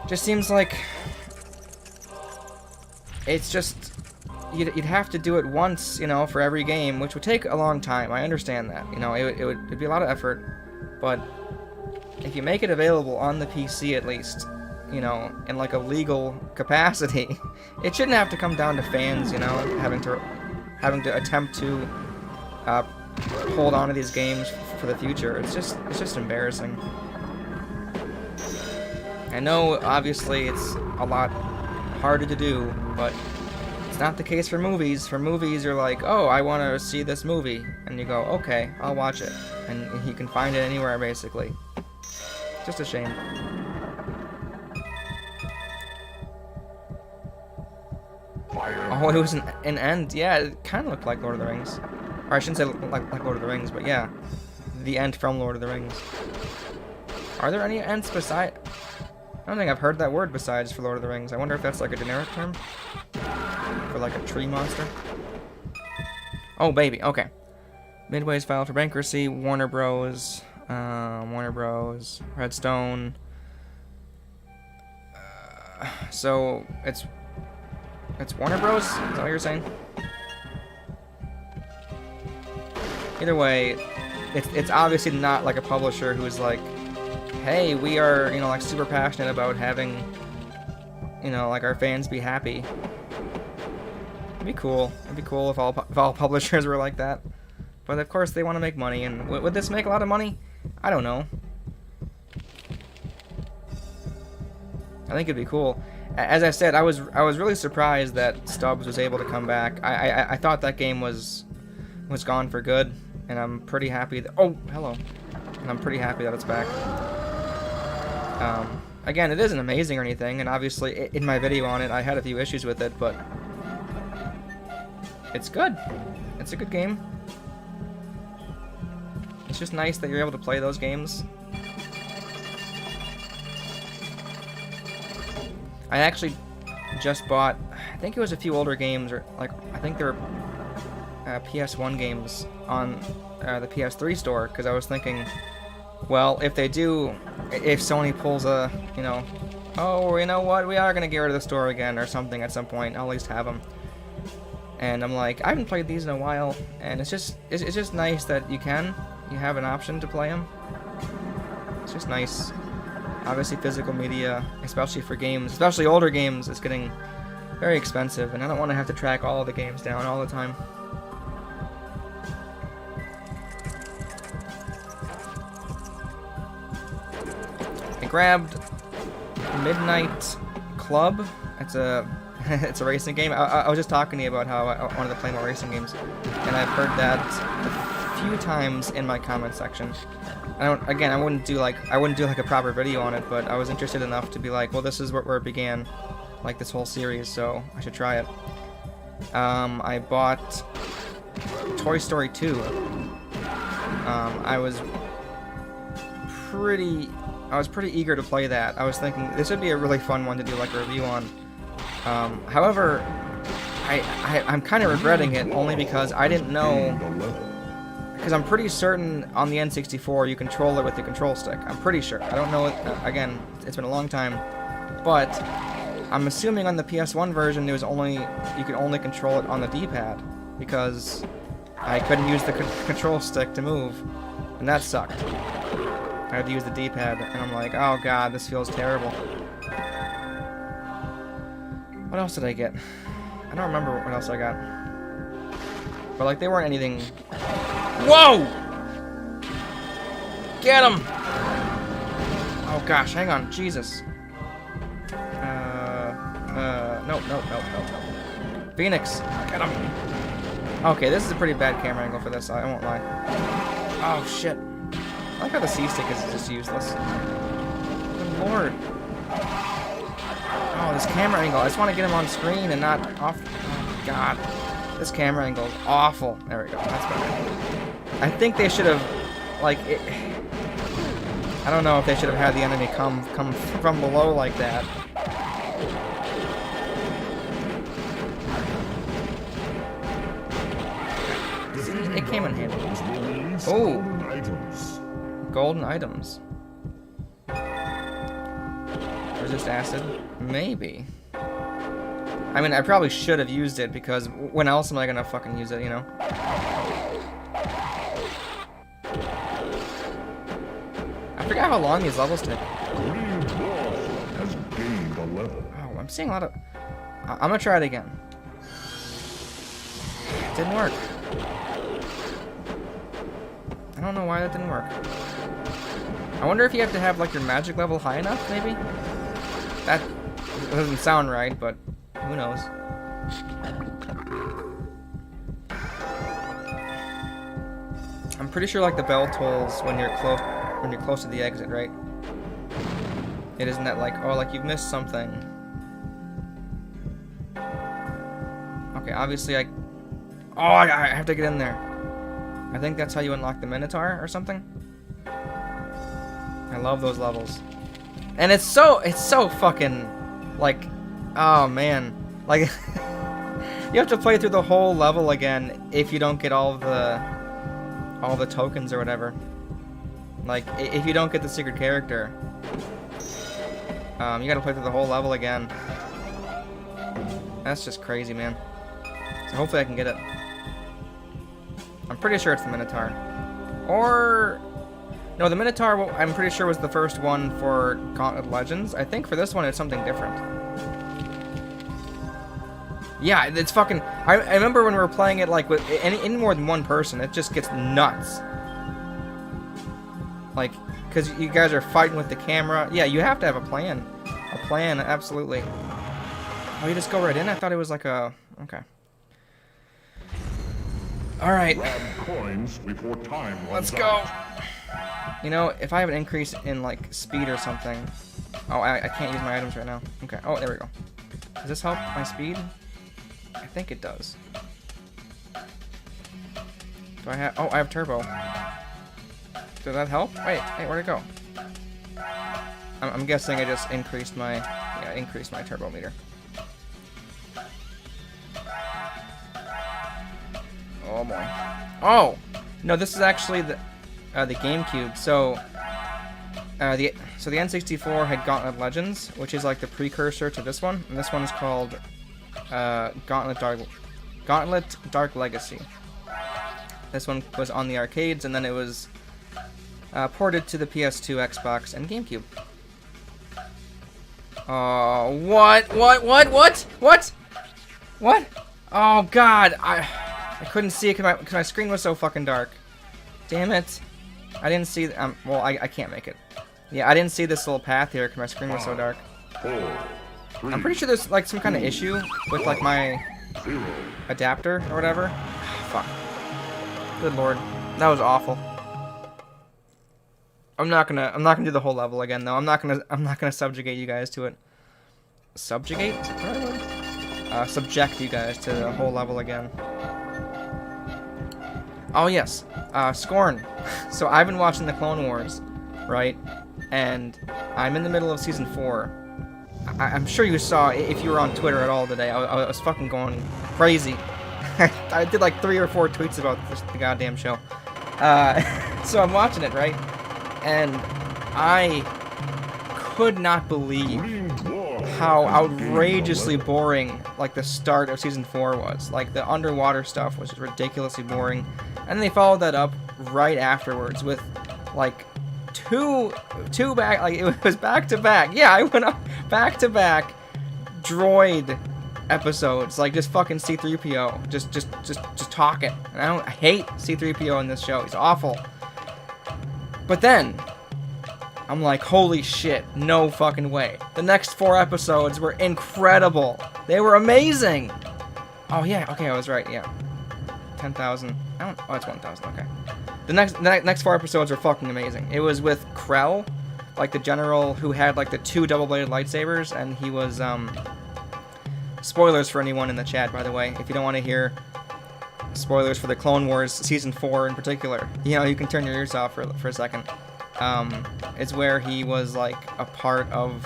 Just seems like it's just you'd have to do it once, you know, for every game, which would take a long time. I understand that, you know, it'd be a lot of effort, but if you make it available on the PC at least, you know, in like a legal capacity, it shouldn't have to come down to fans, you know, having to attempt to hold on to these games for the future. It's just embarrassing. I know, obviously, it's a lot harder to do, but it's not the case for movies. For movies, you're like, oh, I want to see this movie, and you go, okay, I'll watch it, and you can find it anywhere, basically. Just a shame. Oh, it was an end. Yeah, it kind of looked like Lord of the Rings. Or I shouldn't say like Lord of the Rings, but yeah, the end from Lord of the Rings. Are there any ends beside? I don't think I've heard that word besides for Lord of the Rings. I wonder if that's like a generic term for like a tree monster. Oh, baby. Okay. Midway's filed for bankruptcy. Warner Bros. Redstone. So it's Warner Bros. Is that what you're saying? Either way, it's obviously not like a publisher who's like, hey, we are, you know, like super passionate about having, you know, like our fans be happy. It'd be cool. It'd be cool if all publishers were like that. But of course they want to make money, and would this make a lot of money? I don't know. I think it'd be cool. As I said, I was really surprised that Stubbs was able to come back. I thought that game was gone for good, and I'm pretty happy that, oh, hello. And I'm pretty happy that it's back. Again, it isn't amazing or anything, and obviously in my video on it I had a few issues with it, but it's good. It's a good game. It's just nice that you're able to play those games. I actually just bought, I think it was a few older games, or like, I think they're PS1 games on the PS3 store, because I was thinking, well, if Sony pulls a, you know, oh, you know what, we are going to get rid of the store again or something at some point, I'll at least have them. And I'm like, I haven't played these in a while, and it's just nice that you have an option to play them. It's just nice. Obviously, physical media, especially for games, especially older games, is getting very expensive, and I don't want to have to track all of the games down all the time. I grabbed Midnight Club. It's a it's a racing game. I was just talking to you about how I wanted to play more racing games, and I've heard that a few times in my comment section. I wouldn't do like a proper video on it, but I was interested enough to be like, well, this is where it began, like this whole series, so I should try it. I bought Toy Story 2. I was pretty eager to play that. I was thinking this would be a really fun one to do like a review on. However, I'm kind of regretting it, only because I didn't know. Because I'm pretty certain on the N64 you control it with the control stick. I'm pretty sure. I don't know. Again, it's been a long time, but I'm assuming on the PS1 version you could only control it on the D-pad, because I couldn't use the control stick to move, and that sucked. I had to use the D-pad, and I'm like, oh god, this feels terrible. What else did I get? I don't remember what else I got. But like, they weren't anything. Whoa! Get him! Oh gosh, hang on, Jesus. Nope. Phoenix, get him! Okay, this is a pretty bad camera angle for this, I won't lie. Oh shit. I like how the C-stick is just useless. Good lord. Oh, this camera angle, I just want to get him on screen and not off. Oh god. This camera angle is awful. There we go, that's better. I think they should have, like, I don't know if they should have had the enemy come from below like that. It came in handy. Oh! Golden items. Resist acid? Maybe. I mean, I probably should have used it, because when else am I gonna fucking use it, you know? I forgot how long these levels take. Green dwarf has gained a level. Oh, I'm seeing a lot of... I'm gonna try it again. It didn't work. I don't know why that didn't work. I wonder if you have to have, like, your magic level high enough, maybe? That doesn't sound right, but who knows? I'm pretty sure, like, the bell tolls when you're close to the exit, right? It isn't that, like, oh, like, you've missed something. Okay, obviously oh, I have to get in there. I think that's how you unlock the Minotaur or something. I love those levels. And it's so fucking, like, oh man. Like, you have to play through the whole level again if you don't get all the tokens or whatever. Like, if you don't get the secret character, you gotta play through the whole level again. That's just crazy, man. So hopefully I can get it. I'm pretty sure it's the Minotaur. Or... no, the Minotaur, I'm pretty sure, was the first one for Gauntlet Legends. I think for this one, it's something different. Yeah, it's fucking... I remember when we were playing it, like, with in more than one person, it just gets nuts. Like, because you guys are fighting with the camera. Yeah, you have to have a plan. A plan, absolutely. Oh, you just go right in? I thought it was like a... okay. Alright. Coins before time Let's go. You know, if I have an increase in, like, speed or something... oh, I can't use my items right now. Okay. Oh, there we go. Does this help my speed? I think it does. Do I have... oh, I have turbo. Did that help? Wait, hey, where'd it go? I'm guessing I just increased my... yeah, increased my turbo meter. Oh boy. Oh! No, this is actually the Gamecube. So the N64 had Gauntlet Legends, which is like the precursor to this one, and this one is called Gauntlet Dark Legacy. This one was on the arcades, and then it was ported to the PS2, Xbox, and GameCube. Oh, what? Oh God, I couldn't see it because my screen was so fucking dark. Damn it. I didn't see... well, I can't make it. Yeah, I didn't see this little path here because my screen was so dark. I'm pretty sure there's, like, some kind of issue with, like, my adapter or whatever. Fuck. Good lord. That was awful. I'm not gonna do the whole level again, though. I'm not gonna subjugate you guys to it. Subjugate? Is that the right word? Subject you guys to the whole level again. Oh yes, Scorn. So I've been watching the Clone Wars, right? And I'm in the middle of season 4. I'm sure you saw, if you were on Twitter at all today, I was fucking going crazy. I did like 3 or 4 tweets about the goddamn show. So I'm watching it, right? And I could not believe how outrageously boring, like, the start of season 4 was. Like, the underwater stuff was just ridiculously boring. And they followed that up right afterwards with, like, two back, like, it was back to back. Yeah, I went up back to back droid episodes, like, just fucking C-3PO, just talking. And I hate C-3PO in this show. He's awful. But then I'm like, holy shit, no fucking way. The next 4 episodes were incredible. They were amazing. Oh yeah, okay, I was right. Yeah, 10,000. Oh, it's 1,000. Okay. The next 4 episodes are fucking amazing. It was with Krell, like the general who had like the 2 double-bladed lightsabers, and he was spoilers for anyone in the chat, by the way. If you don't want to hear spoilers for the Clone Wars season 4 in particular, you know, you can turn your ears off for a second. It's where he was like a part of,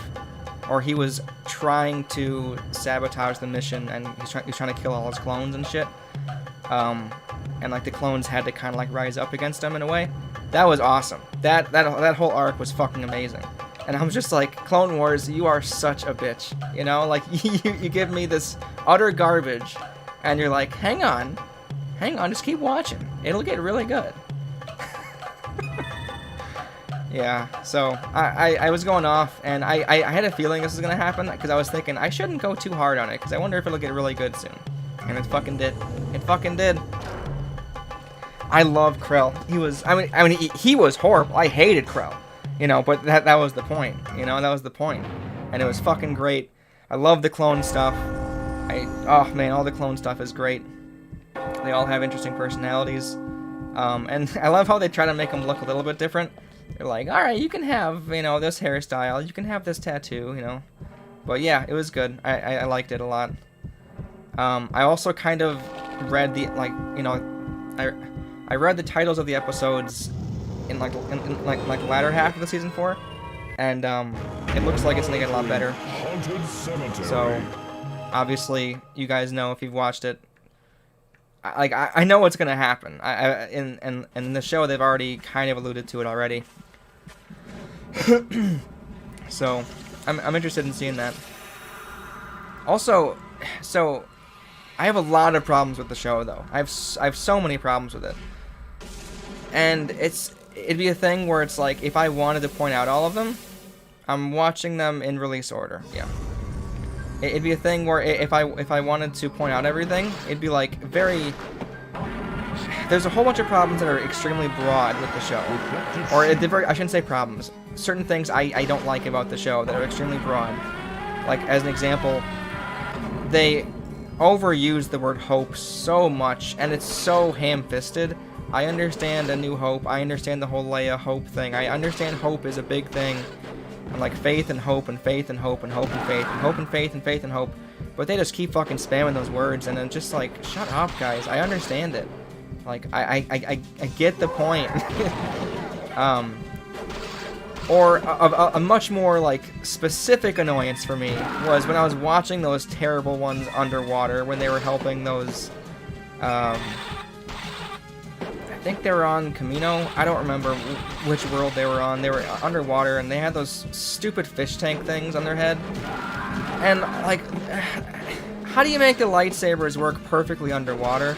or he was trying to sabotage the mission, and he's trying to kill all his clones and shit. And like the clones had to kind of like rise up against him in a way. That was awesome. That whole arc was fucking amazing. And I'm just like, Clone Wars, you are such a bitch. You know, like, you give me this utter garbage, and you're like, hang on, just keep watching. It'll get really good. Yeah, so I was going off, and I had a feeling this was going to happen, because I was thinking, I shouldn't go too hard on it, because I wonder if it'll get really good soon. And it fucking did. It fucking did. I love Krell. He was horrible. I hated Krell. You know, but that was the point. You know, that was the point. And it was fucking great. I love the clone stuff. Oh man, all the clone stuff is great. They all have interesting personalities. And I love how they try to make them look a little bit different. They're like, alright, you can have, you know, this hairstyle. You can have this tattoo, you know. But yeah, it was good. I liked it a lot. I also kind of read the, like, you know, I read the titles of the episodes in like latter half of the season 4, and it looks like it's gonna get a lot better. So obviously, you guys know if you've watched it. I know what's gonna happen. In the show they've already kind of alluded to it already. So I'm interested in seeing that. Also, so I have a lot of problems with the show though. I have so many problems with it, and it'd be a thing where it's like, if I wanted to point out all of them, I'm watching them in release order. Yeah. It'd be a thing where if I wanted to point out everything, it'd be like there's a whole bunch of problems that are extremely broad with the show. Or I shouldn't say problems. Certain things I don't like about the show that are extremely broad. Like, as an example, they overuse the word hope so much, and it's so ham-fisted. I understand A New Hope. I understand the whole Leia hope thing. I understand hope is a big thing. And like faith and hope and faith and hope and hope and faith and hope and faith and faith and hope. But they just keep fucking spamming those words, and I'm just like, shut up, guys. I understand it. Like, I get the point. Or a much more, like, specific annoyance for me was when I was watching those terrible ones underwater when they were helping those, I think they were on Camino. I don't remember which world they were on. They were underwater, and they had those stupid fish tank things on their head. And, like, how do you make the lightsabers work perfectly underwater?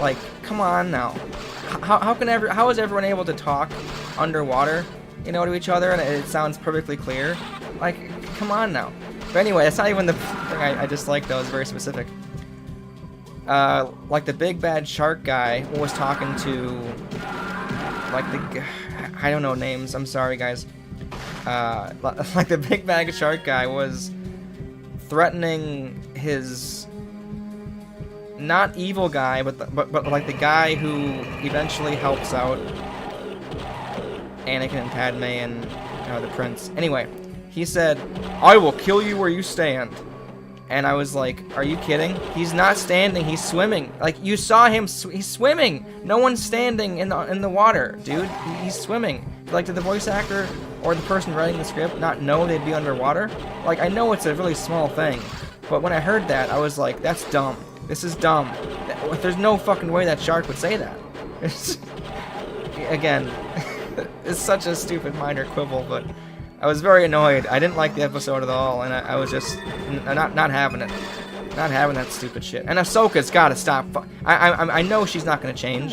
Like, come on now. How is everyone able to talk underwater, you know, to each other, and it sounds perfectly clear? Like, come on now. But anyway, that's not even the thing I dislike, though. It's very specific. Like the big bad shark guy was talking to, like, I don't know names, I'm sorry guys. Like the big bad shark guy was threatening his, not evil guy, but like the guy who eventually helps out Anakin and Padme and the prince. Anyway, he said, "I will kill you where you stand." And I was like, are you kidding? He's not standing, he's swimming. Like, you saw him, he's swimming. No one's standing in the water, dude. He's swimming. Like, did the voice actor or the person writing the script not know they'd be underwater? Like, I know it's a really small thing, but when I heard that, I was like, that's dumb. This is dumb. There's no fucking way that shark would say that. Again, it's such a stupid minor quibble, but I was very annoyed. I didn't like the episode at all, and I was just not having it. Not having that stupid shit. And Ahsoka's gotta stop. I know she's not gonna change.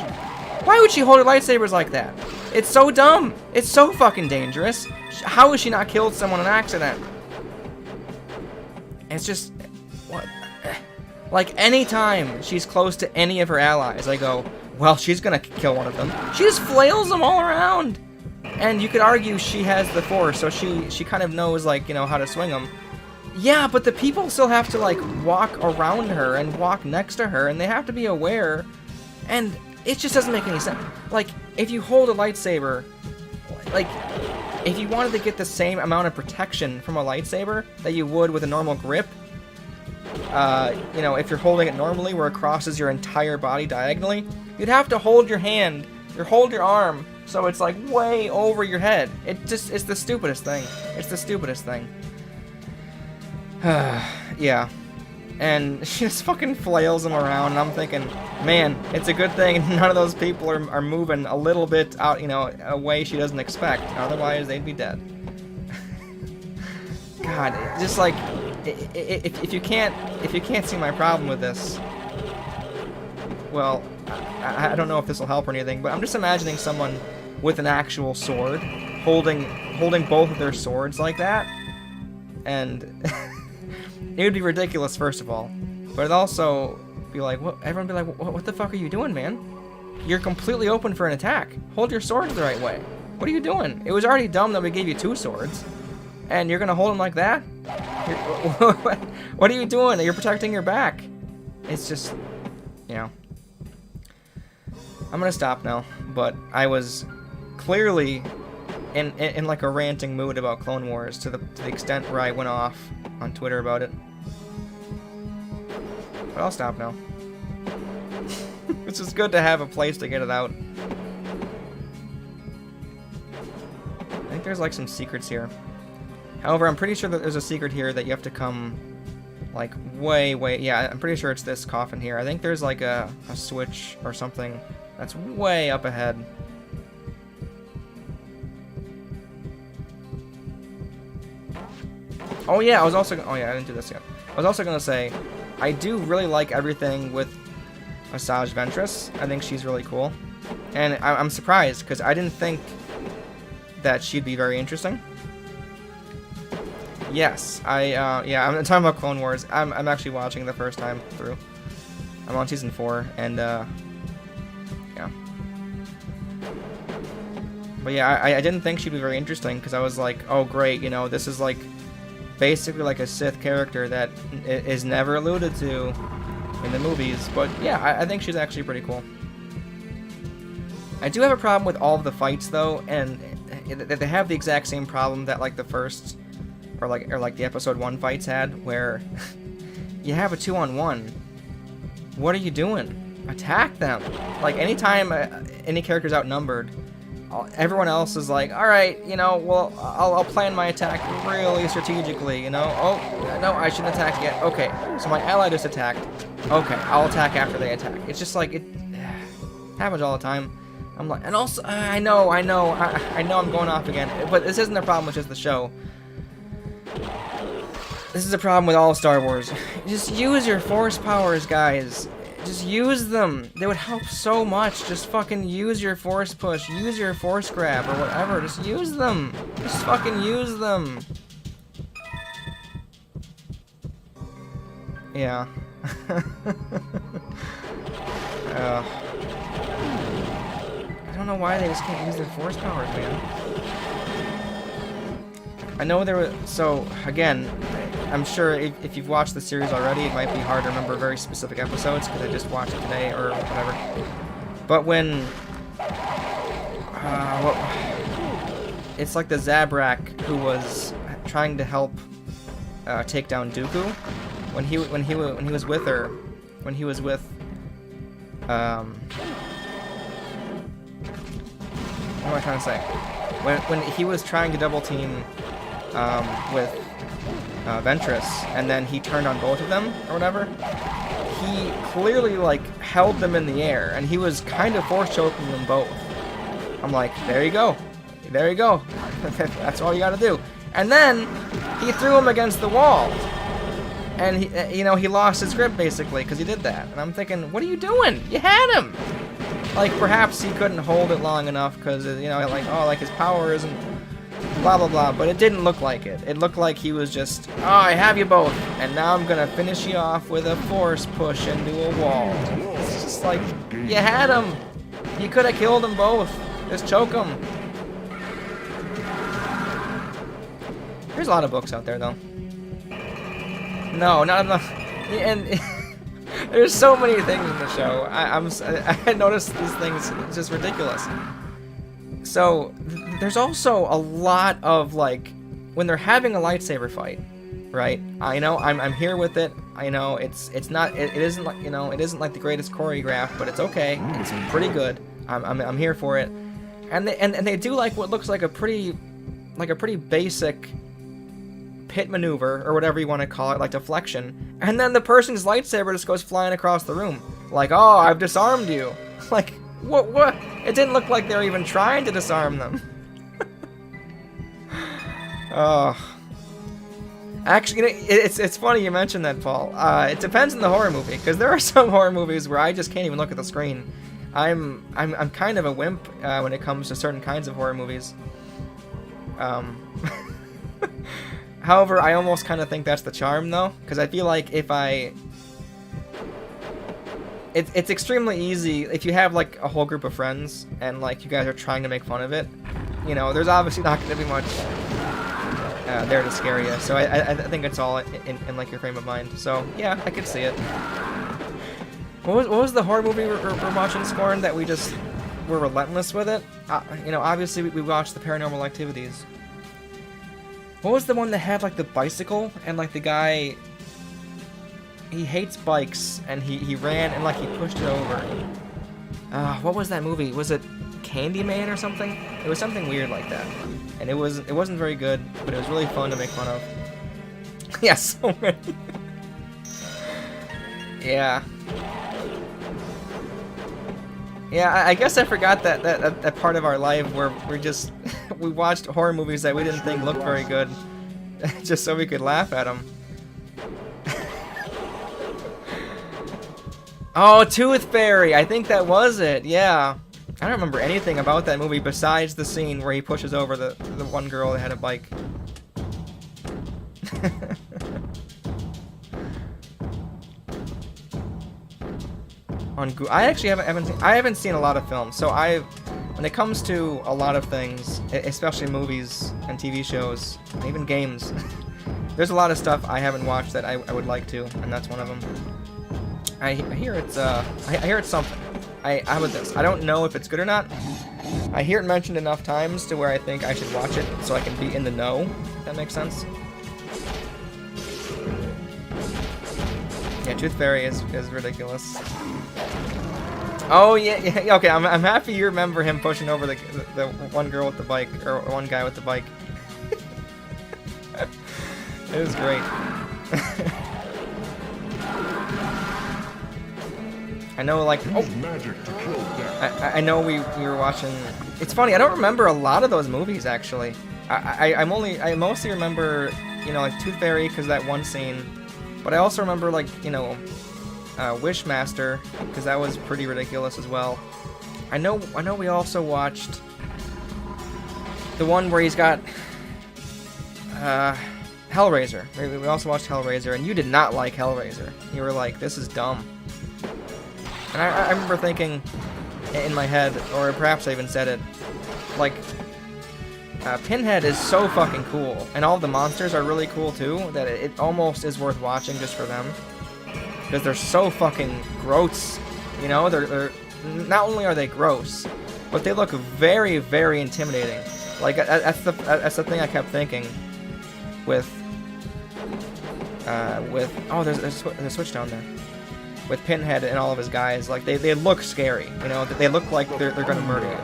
Why would she hold her lightsabers like that? It's so dumb. It's so fucking dangerous. How has she not killed someone in an accident? It's just, what? Like, anytime she's close to any of her allies, I go, well, she's gonna kill one of them. She just flails them all around. And you could argue she has the Force, so she kind of knows, like, you know, how to swing them. Yeah, but the people still have to, like, walk around her and walk next to her, and they have to be aware. And it just doesn't make any sense. Like, if you hold a lightsaber, like, if you wanted to get the same amount of protection from a lightsaber that you would with a normal grip, you know, if you're holding it normally where it crosses your entire body diagonally, you'd have to hold your hand, or hold your arm, so it's like way over your head. It's the stupidest thing. It's the stupidest thing. Yeah. And she just fucking flails him around, and I'm thinking, man, it's a good thing none of those people are moving a little bit out, you know, a way she doesn't expect. Otherwise, they'd be dead. God, just like, if you can't see my problem with this, well, I don't know if this will help or anything, but I'm just imagining someone with an actual sword, holding both of their swords like that, and it would be ridiculous, first of all, but it'd also be like, what? Everyone would be like, what the fuck are you doing, man? You're completely open for an attack. Hold your swords the right way. What are you doing? It was already dumb that we gave you 2 swords, and you're gonna hold them like that? What are you doing? You're protecting your back. It's just, you know. I'm gonna stop now, but I was clearly in like a ranting mood about Clone Wars to the extent where I went off on Twitter about it. But I'll stop now. It's just good to have a place to get it out. I think there's like some secrets here. However, I'm pretty sure that there's a secret here that you have to come like way, yeah, I'm pretty sure it's this coffin here. I think there's like a switch or something that's way up ahead. Oh yeah, I didn't do this yet. I was also gonna say, I do really like everything with Asajj Ventress. I think she's really cool. And I'm surprised, because I didn't think that she'd be very interesting. Yes, yeah, I'm talking about Clone Wars. I'm actually watching the first time through. I'm on season 4, and, yeah. But yeah, I didn't think she'd be very interesting, because I was like, oh great, you know, this is like, basically like a Sith character that is never alluded to in the movies. But yeah, I think she's actually pretty cool. I do have a problem with all of the fights, though, and they have the exact same problem that like the first, or like the episode 1 fights had, where you have a 2-on-1. What are you doing? Attack them. Like anytime any character's outnumbered, everyone else is like, all right, you know, well, I'll plan my attack really strategically, you know. Oh no, I shouldn't attack yet. Okay, so my ally just attacked. Okay, I'll attack after they attack. It's just like it happens all the time. I'm like, and also, I know I'm going off again, but this isn't a problem with just the show. This is a problem with all Star Wars. Just use your force powers, guys. Just use them. They would help so much. Just fucking use your force push. Use your force grab or whatever. Just use them. Just fucking use them. Yeah. I don't know why they just can't use their force powers, man. I know there was... So, again, I'm sure if you've watched the series already, it might be hard to remember very specific episodes, because I just watched it today, or whatever. But when... it's like the Zabrak who was trying to help take down Dooku. When he was with her... When he was with... what am I trying to say? When he was trying to double team with Ventress, and then he turned on both of them or whatever, he clearly like held them in the air, and he was kind of force choking them both. I'm like, there you go, that's all you got to do. And then he threw him against the wall, and he lost his grip basically because he did that. And I'm thinking, what are you doing? You had him. Like perhaps he couldn't hold it long enough because like his power isn't blah blah blah, but it didn't look like it. It looked like he was just, oh, I have you both, and now I'm gonna finish you off with a force push into a wall. It's just like, you had him. You could have killed them both. Just choke them. There's a lot of books out there though. No, not enough. And there's so many things in the show. I noticed these things. It's just ridiculous. So there's also a lot of like when they're having a lightsaber fight, right? I know I'm here with it. I know it isn't like it isn't like the greatest choreograph, but it's okay. It's pretty good. I'm here for it. And they do like what looks like a pretty basic pit maneuver or whatever you want to call it, like deflection. And then the person's lightsaber just goes flying across the room. Like, oh, I've disarmed you. Like, what? It didn't look like they were even trying to disarm them. Oh. Actually, it's funny you mentioned that, Paul. It depends on the horror movie, because there are some horror movies where I just can't even look at the screen. I'm kind of a wimp when it comes to certain kinds of horror movies. However, I almost kind of think that's the charm, though, because I feel like if it's extremely easy if you have like a whole group of friends and like you guys are trying to make fun of it. You know, there's obviously not going to be much there to scare you. So I think it's all in like your frame of mind. So yeah, I could see it. What was the horror movie we're watching, Scorn, that we just were relentless with it? You know, obviously we watched the Paranormal Activities. What was the one that had like the bicycle and like the guy? He hates bikes and he ran and like he pushed it over. What was that movie? Was it Candyman or something? It was something weird like that, and it wasn't very good, but it was really fun to make fun of. Yeah, so many. Yeah. Yeah, I guess I forgot that part of our life where we watched horror movies that we didn't think looked very good, just so we could laugh at them. Oh, Tooth Fairy! I think that was it. Yeah, I don't remember anything about that movie besides the scene where he pushes over the one girl that had a bike. I actually haven't seen a lot of films, so when it comes to a lot of things, especially movies and TV shows, and even games, there's a lot of stuff I haven't watched that I would like to, and that's one of them. I hear it's something. How about this? I don't know if it's good or not. I hear it mentioned enough times to where I think I should watch it so I can be in the know. If that makes sense. Yeah, Tooth Fairy is ridiculous. Oh yeah. Okay, I'm happy you remember him pushing over the one girl with the bike, or one guy with the bike. It was great. I know, like, I know we were watching. It's funny, I don't remember a lot of those movies actually. I mostly remember, you know, like Tooth Fairy because that one scene, but I also remember, like, you know, Wishmaster because that was pretty ridiculous as well. I know we also watched the one where he's got Hellraiser. We also watched Hellraiser, and you did not like Hellraiser. You were like, this is dumb. And I remember thinking in my head, or perhaps I even said it, like, Pinhead is so fucking cool, and all of the monsters are really cool too, that it almost is worth watching just for them. Because they're so fucking gross, you know? They're not only are they gross, but they look very, very intimidating. Like, that's the thing I kept thinking with oh, there's a switch down there. With Pinhead and all of his guys, like, they look scary, you know? They look like they're gonna murder you.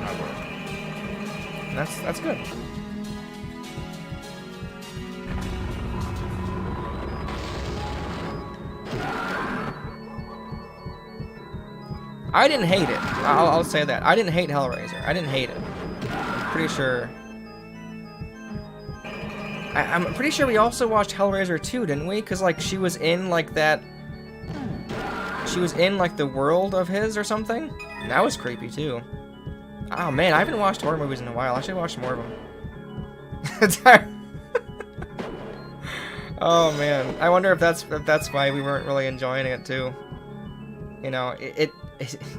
And that's good. I didn't hate it. I'll say that. I didn't hate Hellraiser. I didn't hate it. I'm pretty sure. I'm pretty sure we also watched Hellraiser 2, didn't we? Because, like, she was in, like, that. She was in, like, the world of his or something. And that was creepy, too. Oh, man, I haven't watched horror movies in a while. I should watch more of them. Oh, man. I wonder if that's why we weren't really enjoying it, too. You know,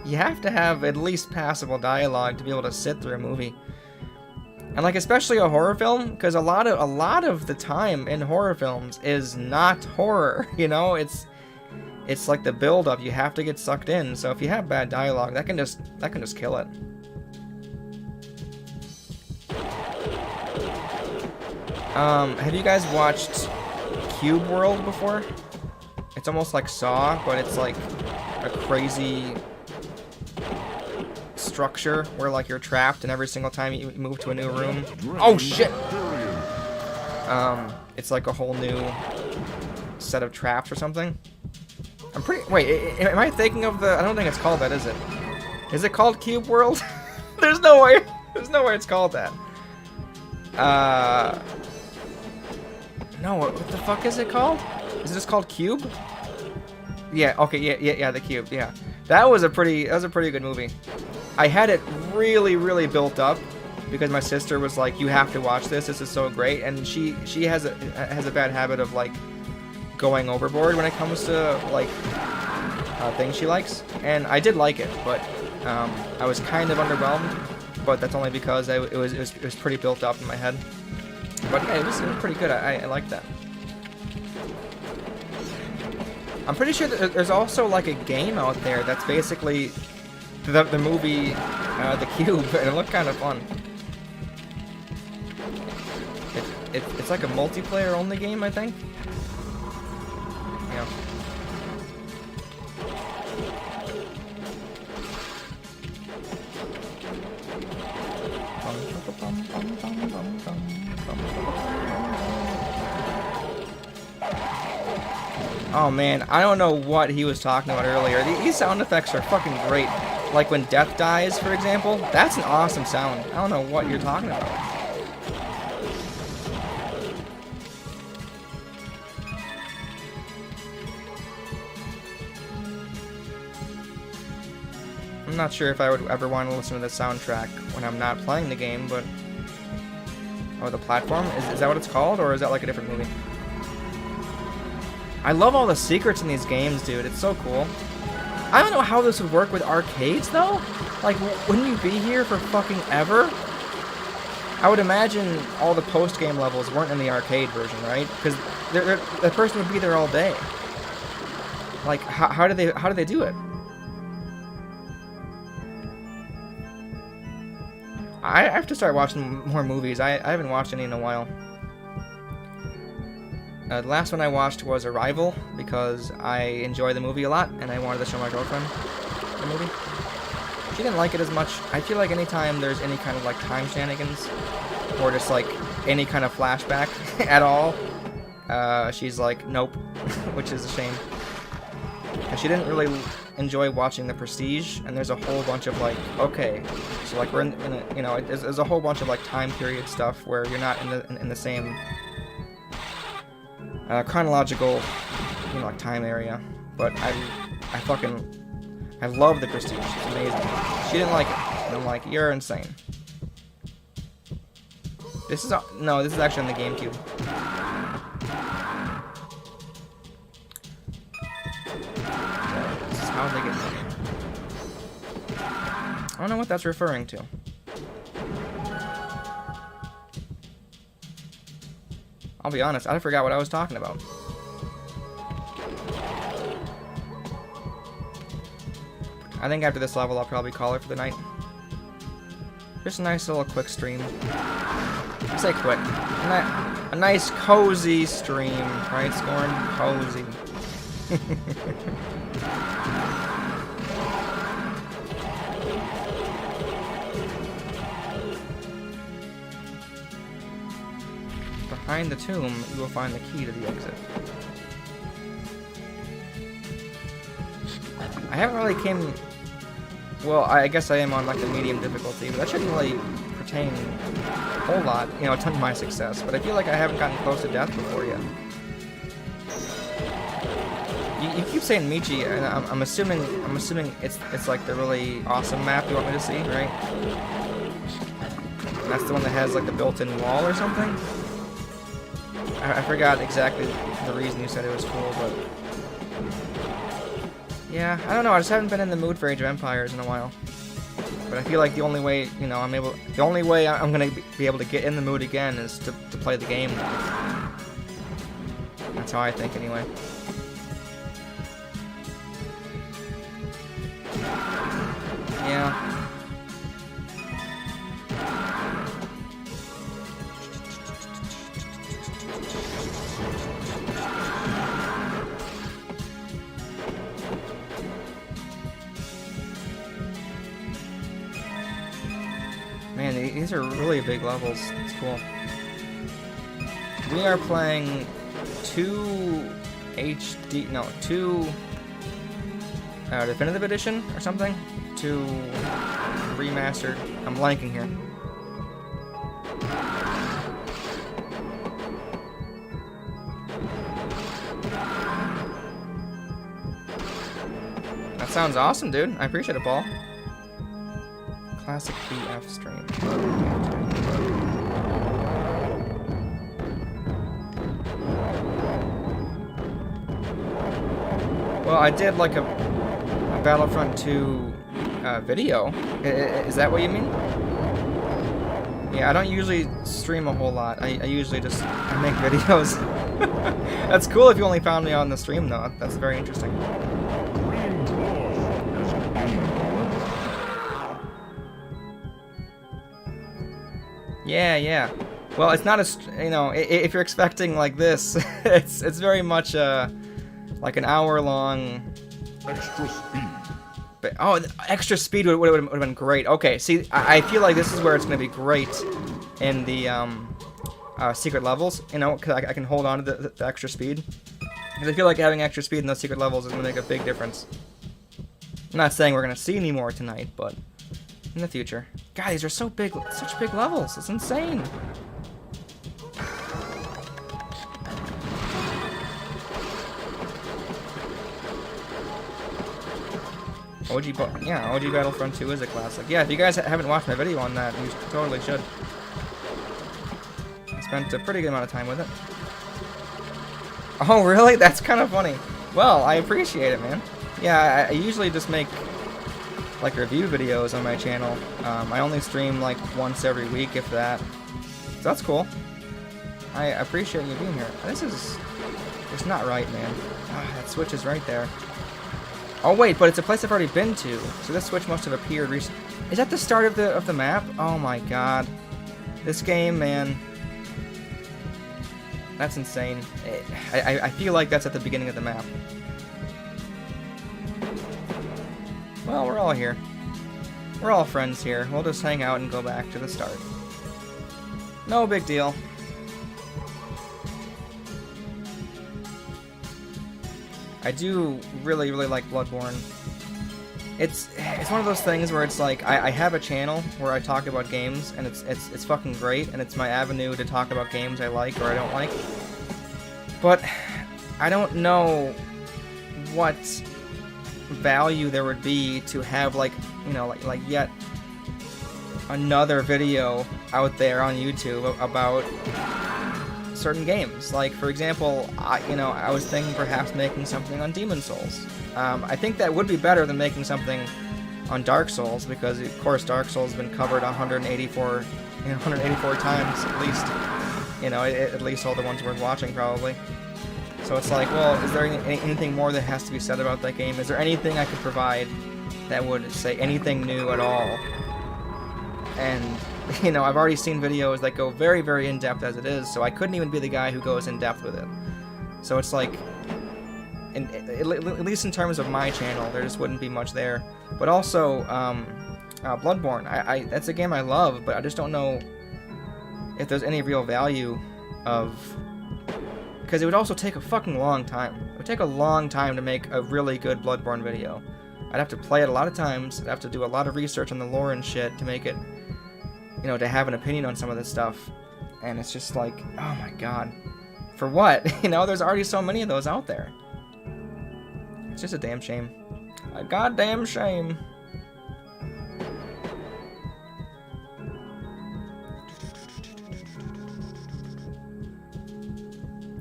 you have to have at least passable dialogue to be able to sit through a movie. And, like, especially a horror film, because a lot of the time in horror films is not horror, you know? It's like the build-up. You have to get sucked in. So if you have bad dialogue, that can just kill it. Have you guys watched Cube World before? It's almost like Saw, but it's like a crazy structure where, like, you're trapped, and every single time you move to a new room. Oh shit! It's like a whole new set of traps or something. Wait, am I thinking of the? I don't think it's called that, is it? Is it called Cube World? There's no way it's called that. No, what the fuck is it called? Is it just called Cube? Yeah, okay, yeah, the Cube, yeah. That was a pretty good movie. I had it really built up because my sister was like, "You have to watch this. This is so great." And she has a bad habit of like going overboard when it comes to like things she likes. And I did like it, but I was kind of underwhelmed. But that's only because it was pretty built up in my head. But yeah, it was pretty good. I liked that. I'm pretty sure that there's also like a game out there that's basically the movie The Cube, and it looked kind of fun. It's like a multiplayer only game, I think. Yeah. Oh man, I don't know what he was talking about earlier. These sound effects are fucking great. Like when death dies, for example. That's an awesome sound. I don't know what you're talking about. I'm not sure if I would ever want to listen to the soundtrack when I'm not playing the game, but... Oh, the platform? Is that what it's called, or is that like a different movie? I love all the secrets in these games, dude. It's so cool. I don't know how this would work with arcades, though. Like, wouldn't you be here for fucking ever? I would imagine all the post-game levels weren't in the arcade version, right? Because the person would be there all day. Like, how do they do it? I have to start watching more movies. I haven't watched any in a while. The last one I watched was Arrival, because I enjoy the movie a lot, and I wanted to show my girlfriend the movie. She didn't like it as much. I feel like anytime there's any kind of like time shenanigans, or just like any kind of flashback at all, she's like, nope, which is a shame. And she didn't really enjoy watching The Prestige, and there's a whole bunch of like, okay, so like we're in a, you know, there's a whole bunch of like time period stuff where you're not in the same chronological, you know, like time area. But I love The Prestige. It's amazing. She didn't like it, and I'm like, you're insane. This is this is actually on the Gamecube. This is how they get money. I don't know what that's referring to. I'll be honest, I forgot what I was talking about. I think after this level, I'll probably call it for the night. Just a nice little quick stream. I say quick. A nice cozy stream, right, Scorn? Cozy. Behind the tomb, you will find the key to the exit. I haven't really came... Well, I guess I am on like the medium difficulty, but that shouldn't really pertain a whole lot, you know, to my success. But I feel like I haven't gotten close to death before yet. You keep saying Michi, and I'm assuming it's like the really awesome map you want me to see, right? And that's the one that has like the built-in wall or something? I forgot exactly the reason you said it was cool, but... Yeah, I don't know, I just haven't been in the mood for Age of Empires in a while. But I feel like the only way, you know, the only way I'm gonna be able to get in the mood again is to play the game. That's how I think, anyway. Yeah. Man, these are really big levels. It's cool. We are playing two Definitive Edition or something? Two remastered. I'm blanking here. sounds awesome, dude. I appreciate it, Paul. Classic BF stream. Well, I did like a Battlefront 2 video. Is that what you mean? Yeah, I don't usually stream a whole lot. I usually just make videos. That's cool if you only found me on the stream, though. That's very interesting. Yeah. Well, it's not as, you know, if you're expecting like this, it's very much like an hour-long. Extra speed. But, oh, extra speed would have been great. Okay, see, I feel like this is where it's going to be great in the secret levels, you know, because I can hold on to the extra speed. Because I feel like having extra speed in those secret levels is going to make a big difference. I'm not saying we're going to see any more tonight, but in the future. God, these are so big, such big levels. It's insane. OG Battlefront 2 is a classic. Yeah, if you guys haven't watched my video on that, you totally should. I spent a pretty good amount of time with it. Oh, really? That's kind of funny. Well, I appreciate it, man. Yeah, I usually just make like review videos on my channel. I only stream like once every week, if that. So that's cool. I appreciate you being here. This is just not right, man. That switch is right there. Oh wait, but it's a place I've already been to, so this switch must have appeared recently. Is that the start of the map? Oh my god, this game, man, that's insane. I feel like that's at the beginning of the map. Well, we're all here. We're all friends here. We'll just hang out and go back to the start. No big deal. I do really like Bloodborne. It's one of those things where it's like I have a channel where I talk about games, and it's fucking great, and it's my avenue to talk about games I like or I don't like. But I don't know what value there would be to have, like, you know, like yet another video out there on YouTube about certain games. Like, for example, I was thinking perhaps making something on Demon Souls. I think that would be better than making something on Dark Souls, because of course Dark Souls has been covered 184 times at least. You know, at least all the ones worth watching probably. So it's like, well, is there anything more that has to be said about that game? Is there anything I could provide that would say anything new at all? And you know, I've already seen videos that go very in-depth as it is, so I couldn't even be the guy who goes in-depth with it. So it's like, at least in terms of my channel, there just wouldn't be much there. But also, Bloodborne, that's a game I love, but I just don't know if there's any real value of... Because it would also take a fucking long time. It would take a long time to make a really good Bloodborne video. I'd have to play it a lot of times, I'd have to do a lot of research on the lore and shit to make it, you know, to have an opinion on some of this stuff. And it's just like, oh my god. For what? You know, there's already so many of those out there. It's just a damn shame. A goddamn shame.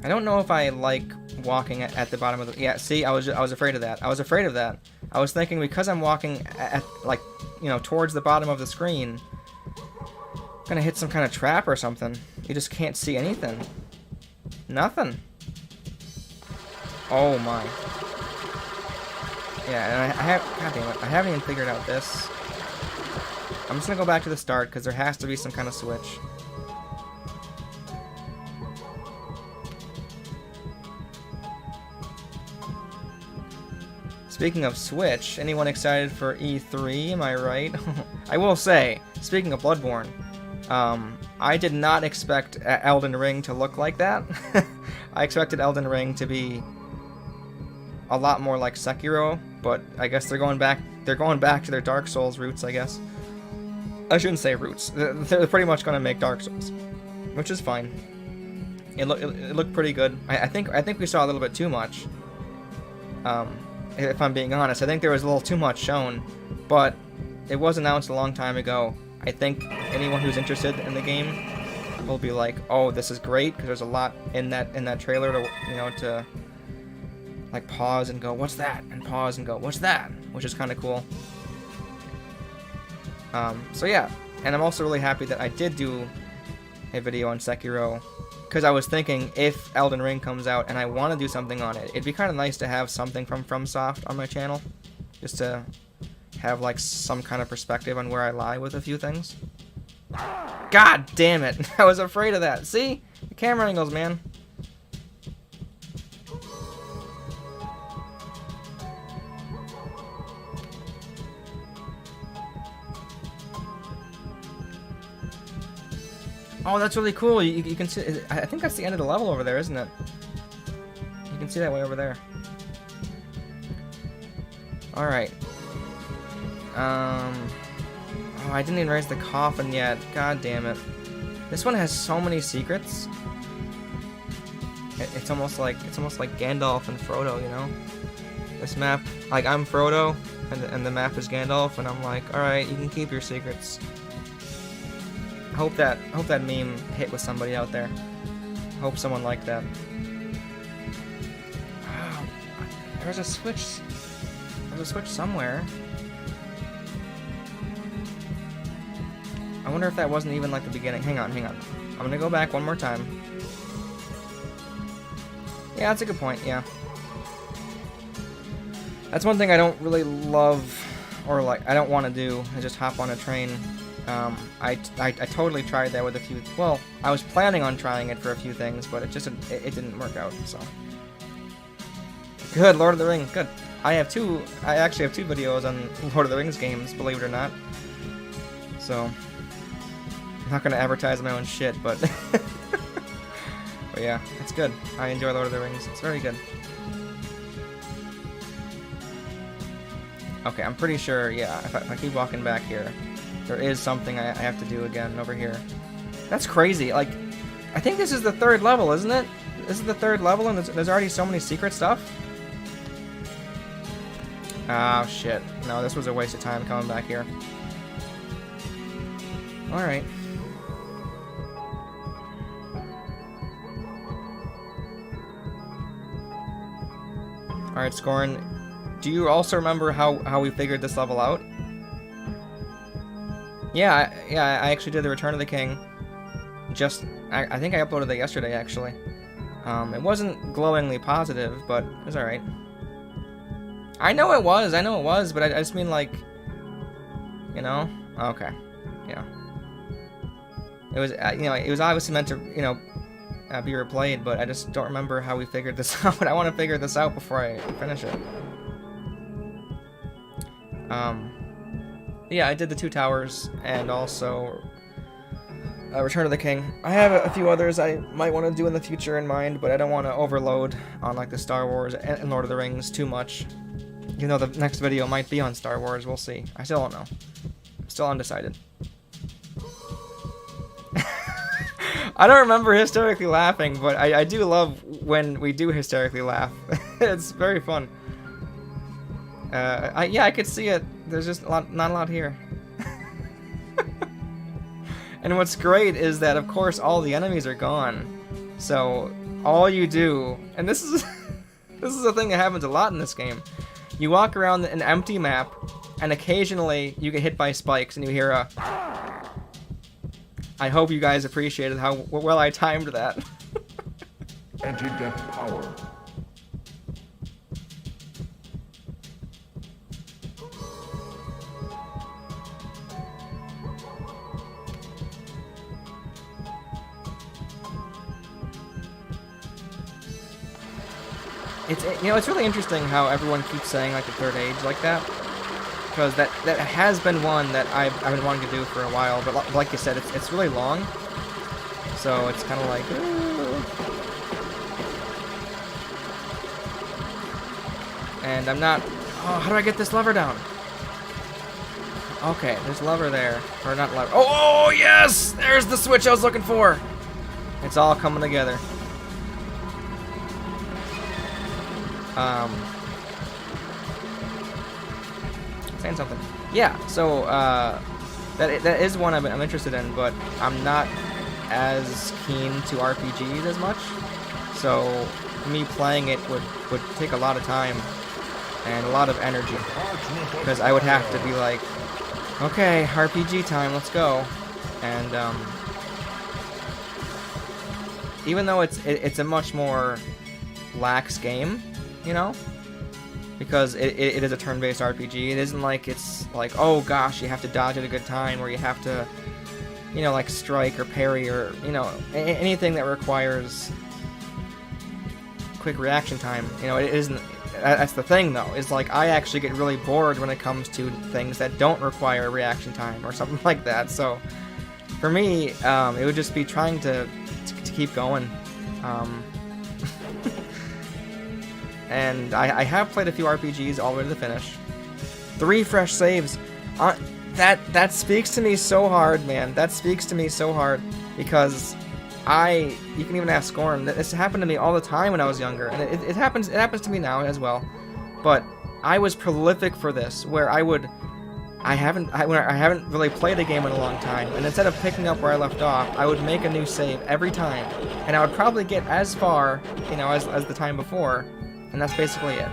I don't know if I like walking at the bottom of the... Yeah, see, I was afraid of that. I was afraid of that. I was thinking, because I'm walking at, like, you know, towards the bottom of the screen, I'm gonna hit some kind of trap or something. You just can't see anything. Nothing. Oh my. Yeah, and God damn it, I haven't even figured out this. I'm just gonna go back to the start, because there has to be some kind of switch. Speaking of Switch, anyone excited for E3? Am I right? I will say, speaking of Bloodborne, I did not expect Elden Ring to look like that. I expected Elden Ring to be a lot more like Sekiro, but I guess they're going back to their Dark Souls roots, I guess. I shouldn't say roots. They're pretty much going to make Dark Souls, which is fine. It looked pretty good. I think we saw a little bit too much. if I'm being honest. I think there was a little too much shown, but it was announced a long time ago. I think anyone who's interested in the game will be like, oh, this is great, because there's a lot in that trailer to, you know, to like pause and go, what's that? And pause and go, what's that? Which is kind of cool. So yeah, and I'm also really happy that I did do a video on Sekiro, because I was thinking if Elden Ring comes out and I want to do something on it, it'd be kind of nice to have something from FromSoft on my channel, just to have like some kind of perspective on where I lie with a few things. God damn it! I was afraid of that. See? The camera angles, man. Oh, that's really cool. You can see. I think that's the end of the level over there, isn't it? You can see that way over there. All right. Oh, I didn't even raise the coffin yet. God damn it. This one has so many secrets. It's almost like Gandalf and Frodo, you know? This map, like I'm Frodo, and the map is Gandalf, and I'm like, all right, you can keep your secrets. I hope that meme hit with somebody out there. I hope someone liked that. Wow, there's a switch. There's a switch somewhere. I wonder if that wasn't even like the beginning. Hang on. I'm gonna go back one more time. Yeah, that's a good point, yeah. That's one thing I don't really love, or like, I don't want to do, is just hop on a train. I totally tried that with a few, well, I was planning on trying it for a few things, but it didn't work out, so. Good, Lord of the Rings, good. I actually have two videos on Lord of the Rings games, believe it or not. So, I'm not gonna advertise my own shit, but but yeah, it's good. I enjoy Lord of the Rings. It's very good. Okay, I'm pretty sure, yeah, if I keep walking back here, there is something I have to do again over here. That's crazy. Like, I think this is the third level, isn't it? This is the third level, and there's already so many secret stuff? Oh, shit. No, this was a waste of time coming back here. Alright. Alright, Scorin, do you also remember how we figured this level out? Yeah, I actually did the Return of the King. I think I uploaded it yesterday, actually. It wasn't glowingly positive, but it's alright. I know it was, but I just mean, like, you know? Okay, yeah. It was, you know, it was obviously meant to, you know, be replayed, but I just don't remember how we figured this out. I want to figure this out before I finish it. Yeah, I did the Two Towers, and also Return of the King. I have a few others I might want to do in the future in mind, but I don't want to overload on like the Star Wars and Lord of the Rings too much. Even though the next video might be on Star Wars, we'll see. I still don't know. I'm still undecided. I don't remember hysterically laughing, but I do love when we do hysterically laugh. It's very fun. Yeah, I could see it. There's just not a lot here. And what's great is that, of course, all the enemies are gone. So all you do, and this is a thing that happens a lot in this game. You walk around an empty map, and occasionally you get hit by spikes, and you hear a. I hope you guys appreciated how well I timed that. Anti-death power. It's really interesting how everyone keeps saying like the third age like that, because that has been one that I've been wanting to do for a while, but like you said, it's really long, so it's kind of like. And I'm not. Oh, how do I get this lever down? Okay, there's lever there, or not lever. Oh yes, there's the switch I was looking for. It's all coming together. saying something. Yeah, so that is one I'm interested in, but I'm not as keen to RPGs as much. So me playing it would take a lot of time and a lot of energy, because I would have to be like, okay, RPG time, let's go. And even though it's a much more lax game, you know, because it is a turn-based RPG. It isn't like it's like, oh gosh, you have to dodge at a good time, or you have to, you know, like strike or parry, or, you know, anything that requires quick reaction time. You know, it isn't. That's the thing, though, is like I actually get really bored when it comes to things that don't require reaction time or something like that. So for me, it would just be trying to keep going. And I have played a few RPGs all the way to the finish. 3 fresh saves. That speaks to me so hard, man. That speaks to me so hard, because you can even ask Scorn. This happened to me all the time when I was younger, and it happens to me now as well. But I was prolific for this, where I haven't really played a game in a long time, and instead of picking up where I left off, I would make a new save every time, and I would probably get as far, you know, as the time before, and that's basically it.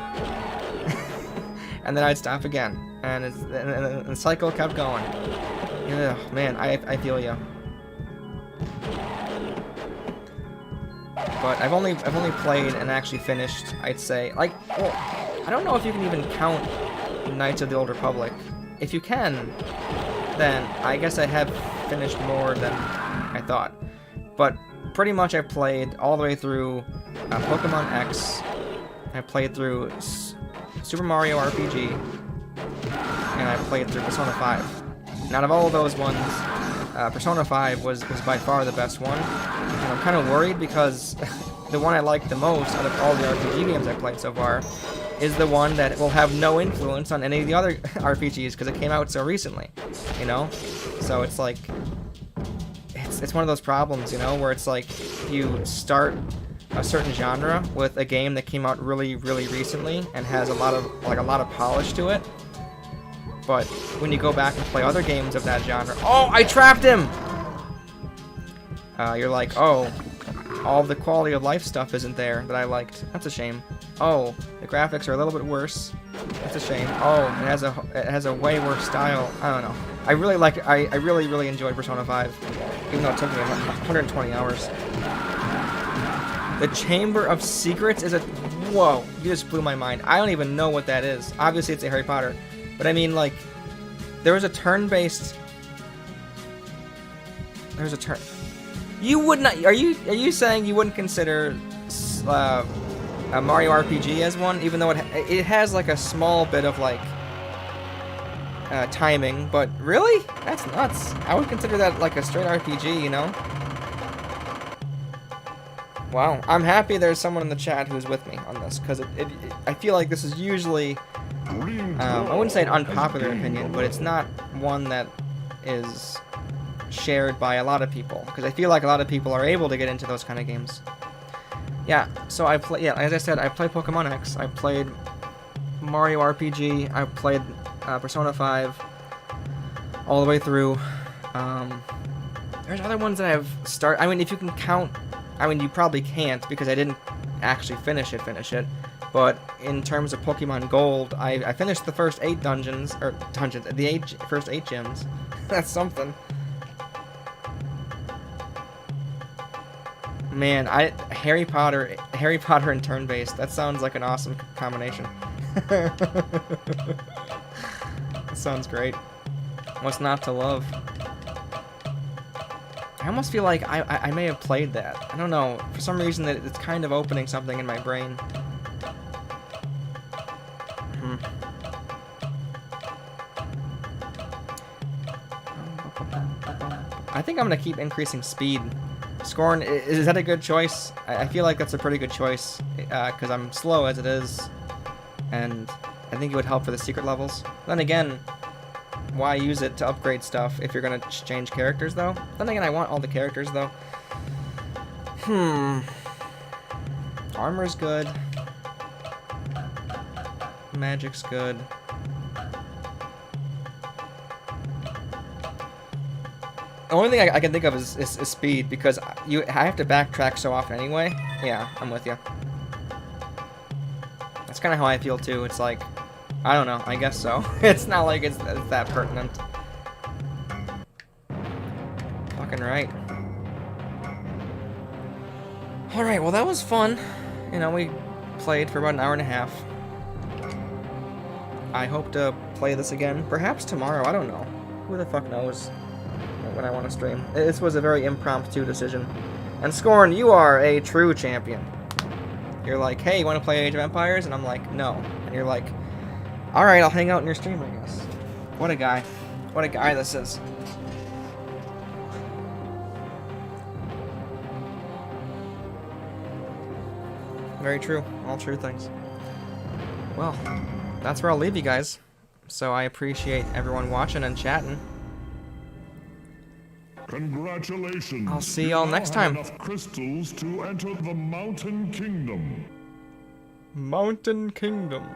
And then I'd stop again, and the cycle kept going. Ugh, man, I feel you. But I've only played and actually finished, I'd say, like, well, I don't know if you can even count Knights of the Old Republic. If you can, then I guess I have finished more than I thought. But pretty much I've played all the way through Pokemon X. I played through Super Mario RPG, and I played through Persona 5. And out of all of those ones, Persona 5 was by far the best one. And I'm kind of worried, because the one I like the most out of all the RPG games I've played so far is the one that will have no influence on any of the other RPGs, because it came out so recently, you know? So it's like, it's one of those problems, you know, where it's like you start a certain genre with a game that came out really, really recently and has a lot of polish to it. But when you go back and play other games of that genre, oh, I trapped him! You're like, oh, all the quality of life stuff isn't there that I liked. That's a shame. Oh, the graphics are a little bit worse. That's a shame. Oh, it has a way worse style. I don't know. I really enjoyed Persona 5, even though it took me 120 hours. The Chamber of Secrets is whoa, you just blew my mind. I don't even know what that is. Obviously it's a Harry Potter, but I mean, like, there's a turn-based. You would not. Are you saying you wouldn't consider a Mario RPG as one, even though it has like a small bit of like timing? But really, that's nuts. I would consider that like a straight RPG, you know? Wow, I'm happy there's someone in the chat who's with me on this, because I feel like this is usually, I wouldn't say an unpopular opinion, but it's not one that is shared by a lot of people, because I feel like a lot of people are able to get into those kind of games. Yeah, so as I said, I played Pokemon X, I played Mario RPG, I played Persona 5 all the way through. There's other ones that I've started. I mean, if you can count. I mean, you probably can't, because I didn't actually finish it, but in terms of Pokemon Gold, I finished the first 8 dungeons, first 8 gyms. That's something. Man, Harry Potter and turn-based, that sounds like an awesome combination. That sounds great. What's not to love? I almost feel like I may have played that. I don't know. For some reason, it's kind of opening something in my brain. I think I'm going to keep increasing speed. Scorn, is that a good choice? I feel like that's a pretty good choice, because I'm slow as it is. And I think it would help for the secret levels. Then again, why use it to upgrade stuff if you're gonna change characters, though? Then again, I want all the characters, though. Armor's good. Magic's good. The only thing I can think of is speed, because I have to backtrack so often anyway. Yeah, I'm with you. That's kind of how I feel too. It's like, I don't know, I guess so. It's not like it's that pertinent. Fucking right. Alright, well that was fun. You know, we played for about an hour and a half. I hope to play this again, perhaps tomorrow, I don't know. Who the fuck knows when I want to stream. This was a very impromptu decision. And Scorn, you are a true champion. You're like, hey, you want to play Age of Empires? And I'm like, no. And you're like, alright, I'll hang out in your stream, I guess. What a guy. What a guy this is. Very true. All true things. Well, that's where I'll leave you guys. So I appreciate everyone watching and chatting. Congratulations. I'll see y'all next time. Enough crystals to enter the Mountain Kingdom. Mountain Kingdom.